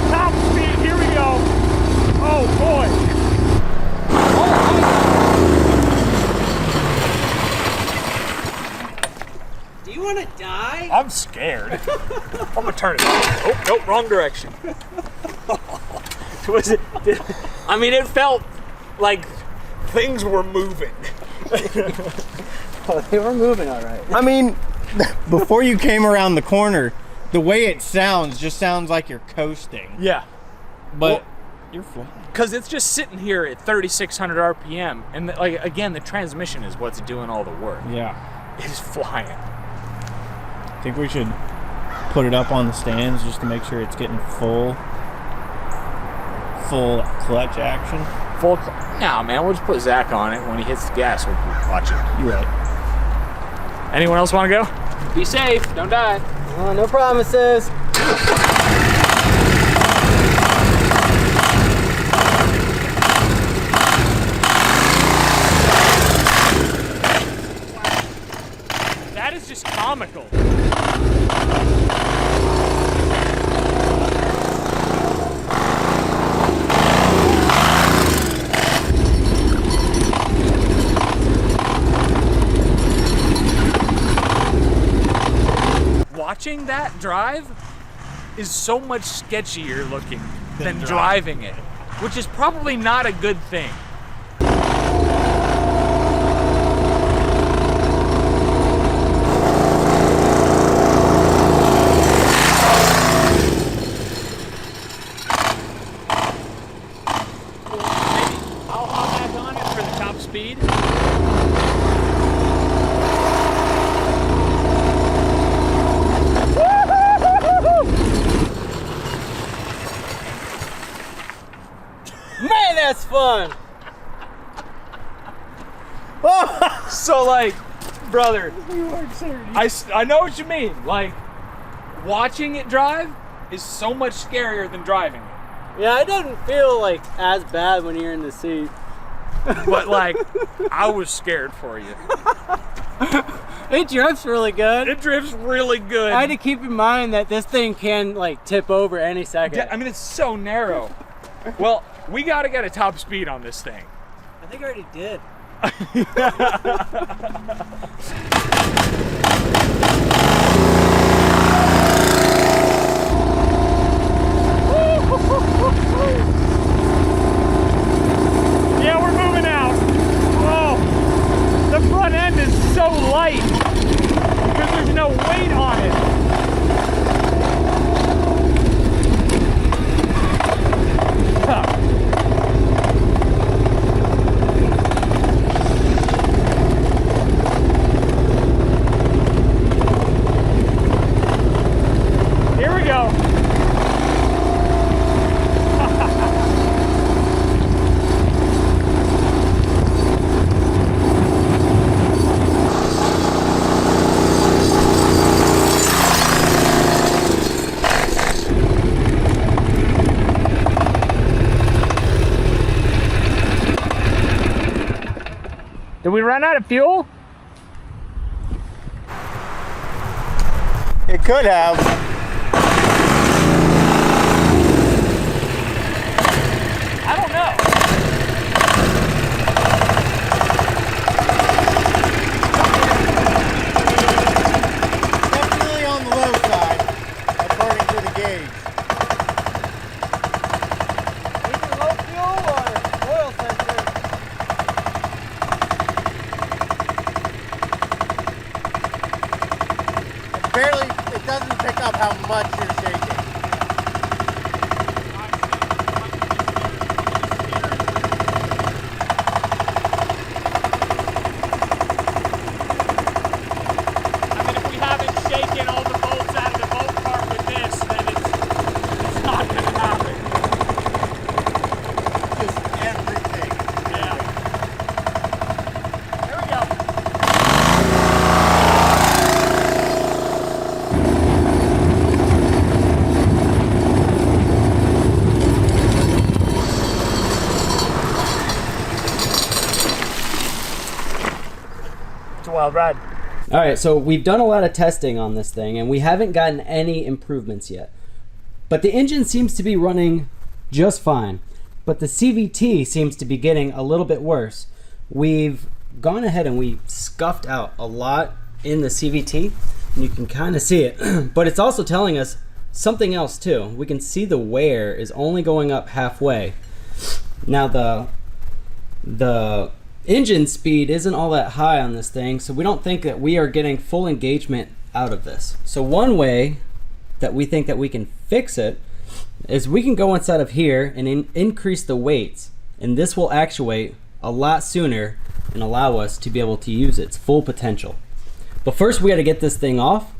S1: Top speed, here we go. Oh boy.
S4: Do you want to die?
S1: I'm scared. I'm gonna turn it. Oh, nope, wrong direction. Was it? I mean, it felt like things were moving.
S4: Oh, they were moving all right.
S3: I mean, before you came around the corner, the way it sounds just sounds like you're coasting.
S1: Yeah,
S3: But you're flying.
S1: because it's just sitting here at 3,600 RPM, and like again, the transmission is what's doing all the work.
S3: Yeah.
S1: It's flying.
S3: I think we should put it up on the stands just to make sure it's getting full clutch action.
S1: No, man, we'll just put Zach on it. When he hits the gas, we'll watch it.
S3: You're right.
S1: Anyone else want to go? Be safe. Don't die.
S4: Oh, no promises.
S1: That is just comical. Watching that drive is so much sketchier looking than driving it, which is probably not a good thing. Maybe I'll hop back on it for the top speed.
S4: Man, that's fun.
S1: So like, brother, I know what you mean. Like, watching it drive is so much scarier than driving it.
S4: Yeah, it doesn't feel like as bad when you're in the seat.
S1: But like, I was scared for you.
S4: It drifts really good.
S1: It drifts really good.
S4: I had to keep in mind that this thing can like tip over any second.
S1: Yeah, I mean, it's so narrow. Well, we gotta get a top speed on this thing.
S4: I think I already did.
S1: Did we run out of fuel?
S3: It could have.
S1: I don't know.
S3: Definitely on the low side, according to the gauge. Either low fuel or oil sensor. It doesn't pick up how much you're shaking.
S1: I mean, if we haven't shaken all the bolts out of the bolt cart with this, then it's not gonna happen.
S3: Just everything.
S1: Yeah. There we go.
S3: It's a wild ride.
S4: All right, so we've done a lot of testing on this thing, and we haven't gotten any improvements yet. But the engine seems to be running just fine. But the CVT seems to be getting a little bit worse. We've gone ahead and we scuffed out a lot in the CVT, and you can kind of see it. But it's also telling us something else too. We can see the wear is only going up halfway. Now the engine speed isn't all that high on this thing, so we don't think that we are getting full engagement out of this. So one way that we think that we can fix it is we can go inside of here and increase the weights, and this will actuate a lot sooner and allow us to be able to use its full potential. But first we got to get this thing off.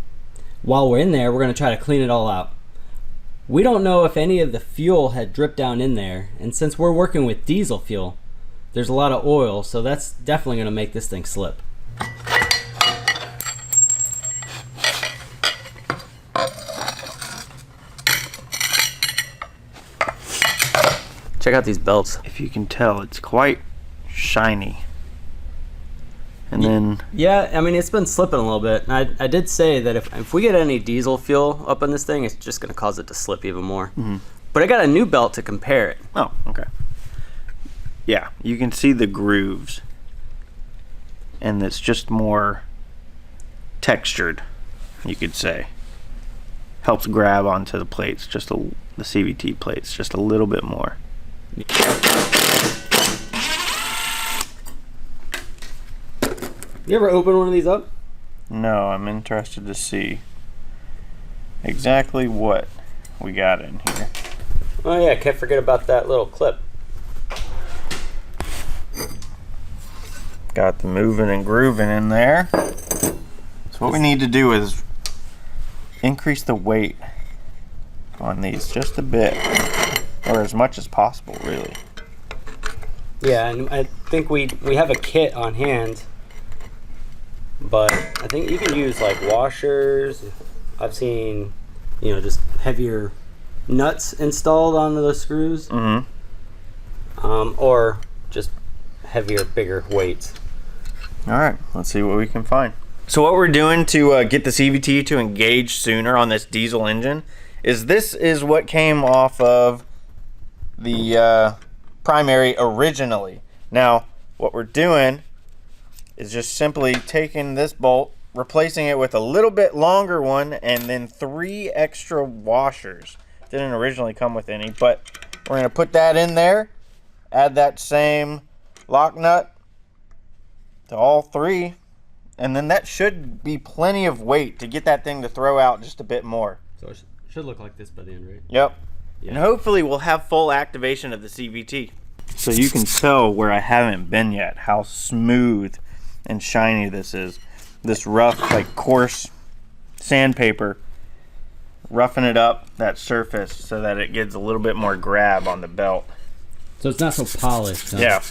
S4: While we're in there, we're going to try to clean it all out. We don't know if any of the fuel had dripped down in there, and since we're working with diesel fuel, there's a lot of oil, so that's definitely going to make this thing slip. Check out these belts.
S3: If you can tell, it's quite shiny. And then...
S4: Yeah, I mean, it's been slipping a little bit. And I did say that if we get any diesel fuel up on this thing, it's just going to cause it to slip even more. Mm-hmm. But I got a new belt to compare it.
S3: Oh, okay. Yeah, you can see the grooves. And it's just more textured, you could say. Helps grab onto the plates, just the CVT plates, just a little bit more.
S4: You ever open one of these up?
S3: No, I'm interested to see exactly what we got in here.
S4: Oh yeah, can't forget about that little clip.
S3: Got the moving and grooving in there. So what we need to do is increase the weight on these just a bit, or as much as possible, really.
S4: Yeah, and I think we have a kit on hand, but I think you can use like washers. I've seen, you know, just heavier nuts installed onto the screws, or just heavier, bigger weights.
S3: All right, let's see what we can find. So what we're doing to get the CVT to engage sooner on this diesel engine is this is what came off of the primary originally. Now, what we're doing is just simply taking this bolt, replacing it with a little bit longer one, and then 3 extra washers. Didn't originally come with any, but we're gonna put that in there, add that same lock nut to all 3, and then that should be plenty of weight to get that thing to throw out just a bit more.
S4: So it should look like this by the end, right?
S3: Yep. Yeah. And hopefully we'll have full activation of the CVT. So you can tell where I haven't been yet how smooth and shiny this is. This rough, like coarse sandpaper, roughing it up, that surface, so that it gets a little bit more grab on the belt.
S4: So it's not so polished. Huh?
S3: Yeah.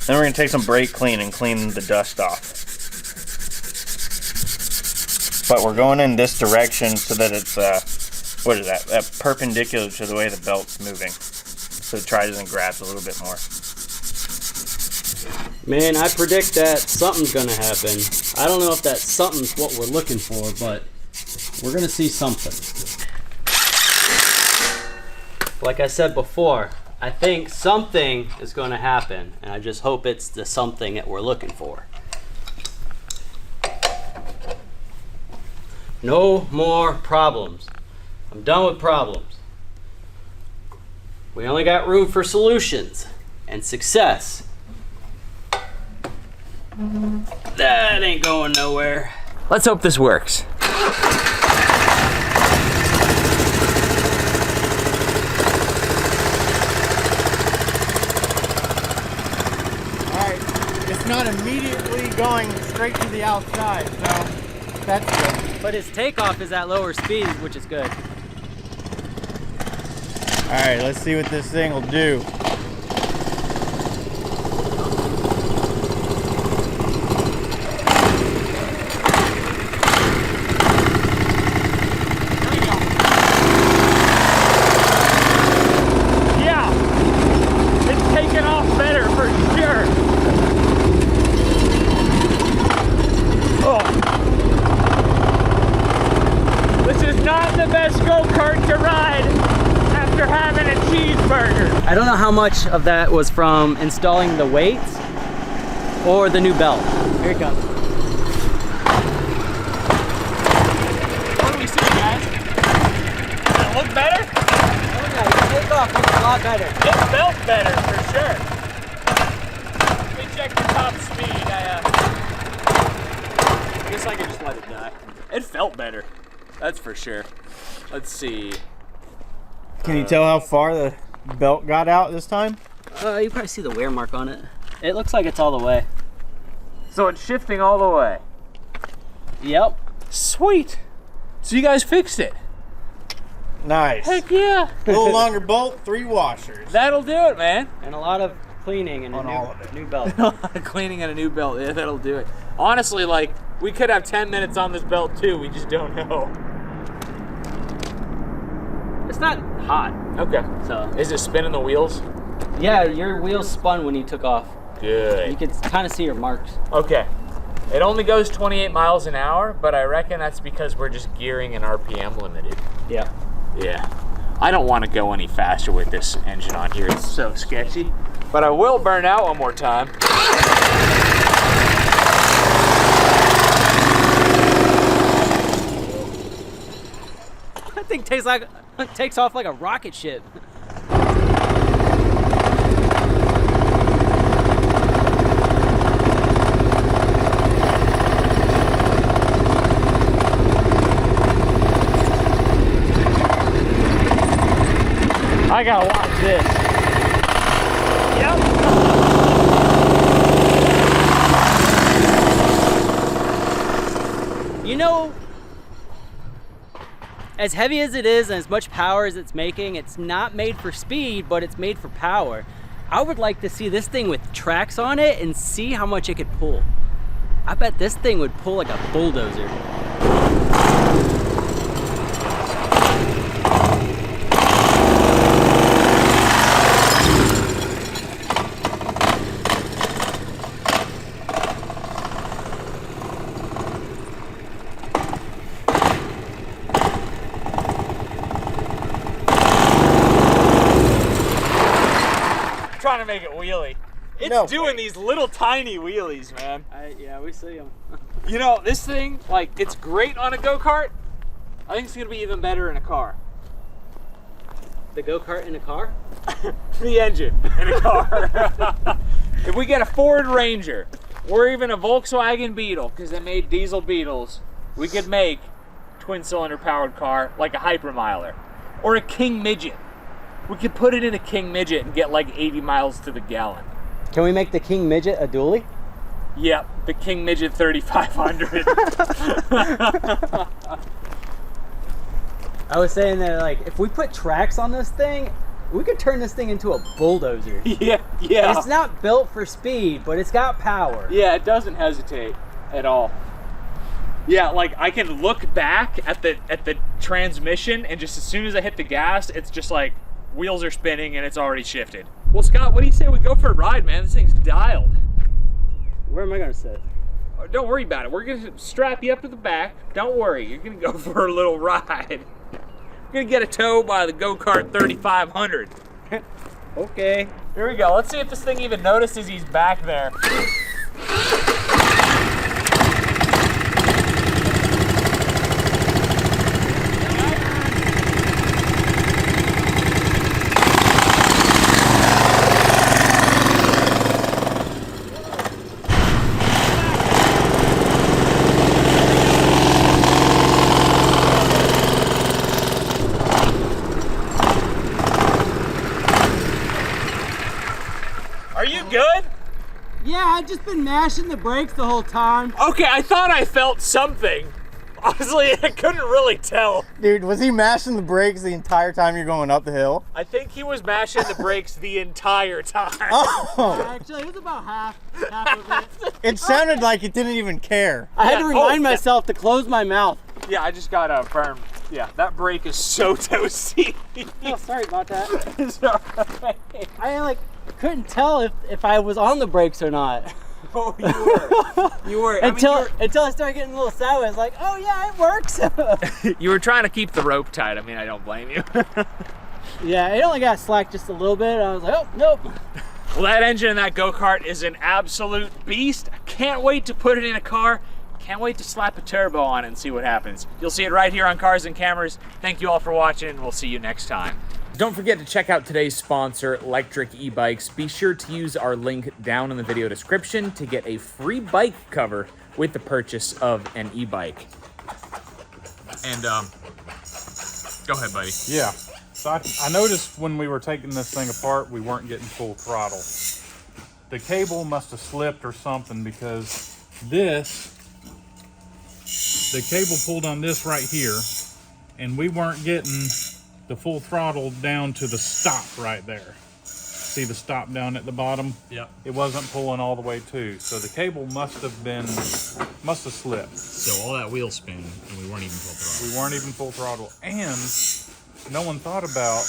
S3: Then we're going to take some brake clean and clean the dust off. But we're going in this direction so that it's, what is that? Perpendicular to the way the belt's moving. So the tri doesn't grab a little bit more.
S4: Man, I predict that something's gonna happen. I don't know if that something's what we're looking for, but we're gonna see something. Like I said before, I think something is gonna happen, and I just hope it's the something that we're looking for. No more problems. I'm done with problems. We only got room for solutions and success. That ain't going nowhere. Let's hope this works.
S3: Alright, it's not immediately going straight to the outside, so that's good.
S4: But his takeoff is at lower speed, which is good.
S3: Alright, let's see what this thing will do.
S4: I don't know how much of that was from installing the weights or the new belt. Here it comes.
S1: What do we see, guys? Does it look better?
S4: Oh yeah, the takeoff looks a lot better.
S1: It felt better, for sure. Let me check the top speed. I guess I could just let it die. It felt better, that's for sure. Let's see.
S3: Can you tell how far the belt got out this time?
S4: You probably see the wear mark on it. It looks like it's all the way.
S1: So it's shifting all the way.
S4: Yep.
S1: Sweet. So you guys fixed it.
S3: Nice.
S1: Heck yeah.
S3: A little longer bolt, 3 washers.
S1: That'll do it, man.
S4: And a lot of cleaning and
S3: On
S4: a
S3: all of it.
S4: new belt.
S1: Cleaning and a new belt. Yeah, that'll do it. Honestly, like, we could have 10 minutes on this belt too. We just don't know.
S4: It's not hot.
S1: Okay.
S4: So
S1: Is it spinning the wheels?
S4: yeah, your wheels spun when you took off. You
S1: Good.
S4: could kind of see your marks.
S1: Okay. It only goes 28 miles an hour, but I reckon that's because we're just gearing and RPM limited.
S4: Yeah.
S1: Yeah. I don't want to go any faster with this engine on here. It's so sketchy. But I will burn out one more time.
S4: That thing takes off like a rocket ship.
S1: I gotta watch this. Yep.
S4: You know, as heavy as it is and as much power as it's making, it's not made for speed, but it's made for power. I would like to see this thing with tracks on it and see how much it could pull. I bet this thing would pull like a bulldozer.
S1: Trying to make it wheelie. It's doing these little tiny wheelies, man.
S4: Yeah, we see them.
S1: You know, this thing, like, it's great on a go-kart. I think it's gonna be even better in a car.
S4: The go-kart in a car?
S1: The engine in a car. If we get a Ford Ranger, or even a Volkswagen Beetle, because they made diesel Beetles, we could make twin-cylinder powered car like a Hypermiler, or a King Midget. We could put it in a King Midget and get like 80 miles to the gallon.
S4: Can we make the King Midget a dually?
S1: Yep, the King Midget 3500.
S4: I was saying that, like, if we put tracks on this thing, we could turn this thing into a bulldozer.
S1: Yeah.
S4: It's not built for speed, but it's got power.
S1: Yeah, it doesn't hesitate at all. Yeah, like I can look back at the transmission, and just as soon as I hit the gas, it's just like wheels are spinning and it's already shifted. Well, Scott, what do you say we go for a ride, man? This thing's dialed.
S4: Where am I gonna sit?
S1: Don't worry about it. We're gonna strap you up to the back. Don't worry. You're gonna go for a little ride. You're gonna get a tow by the Go-Kart 3500.
S4: Okay.
S1: Here we go. Let's see if this thing even notices he's back there. Are you good?
S4: Yeah, I've just been mashing the brakes the whole time.
S1: Okay, I thought I felt something. Honestly, I couldn't really tell.
S3: Dude, was he mashing the brakes the entire time you're going up the hill?
S1: I think he was mashing the brakes the entire time.
S3: Oh!
S4: Actually, it was about half of it.
S3: It sounded like it didn't even care.
S4: I had to remind myself to close my mouth.
S1: Yeah, I just got affirmed. Yeah, that brake is so toasty.
S4: Oh, sorry about that.
S1: It's alright.
S4: I couldn't tell if I was on the brakes or not.
S1: Oh, you were. You were.
S4: Until I started getting a little sideways, like, oh yeah, it works.
S1: You were trying to keep the rope tight. I mean, I don't blame you.
S4: Yeah, it only got slacked just a little bit. I was like, oh, nope.
S1: Well, that engine in that go-kart is an absolute beast. I can't wait to put it in a car. Can't wait to slap a turbo on it and see what happens. You'll see it right here on Cars and Cameras. Thank you all for watching, and we'll see you next time. Don't forget to check out today's sponsor, Electric E-Bikes. Be sure to use our link down in the video description to get a free bike cover with the purchase of an e-bike. And, go ahead, buddy.
S2: Yeah. So I noticed when we were taking this thing apart, we weren't getting full throttle. The cable must have slipped or something, because the cable pulled on this right here, and we weren't getting the full throttle down to the stop right there. See the stop down at the bottom?
S1: Yep.
S2: It wasn't pulling all the way to. So the cable must have slipped.
S1: So all that wheel spin, and we weren't even full throttle.
S2: We weren't even full throttle. And no one thought about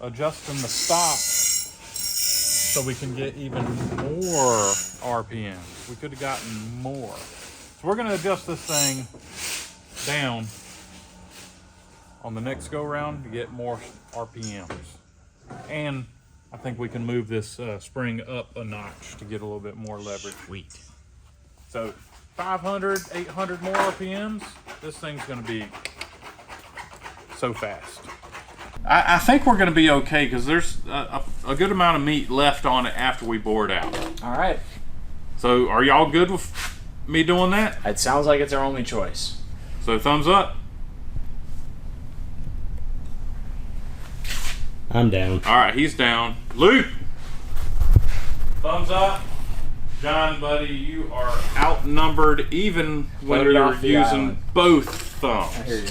S2: adjusting the stop so we can get even more RPMs. We could have gotten more. So we're gonna adjust this thing down on the next go round to get more RPMs. And I think we can move this spring up a notch to get a little bit more leverage.
S1: Sweet.
S2: So 500, 800 more RPMs, this thing's gonna be so fast. I think we're gonna be okay, because there's a good amount of meat left on it after we bore it out.
S1: All right.
S2: So are y'all good with me doing that?
S1: It sounds like it's our only choice.
S2: So thumbs up.
S4: I'm down.
S2: All right, he's down. Luke, thumbs up. John, buddy, you are outnumbered even when
S1: Voted
S2: you're
S1: off the
S2: using
S1: island.
S2: both thumbs.
S1: I hear you.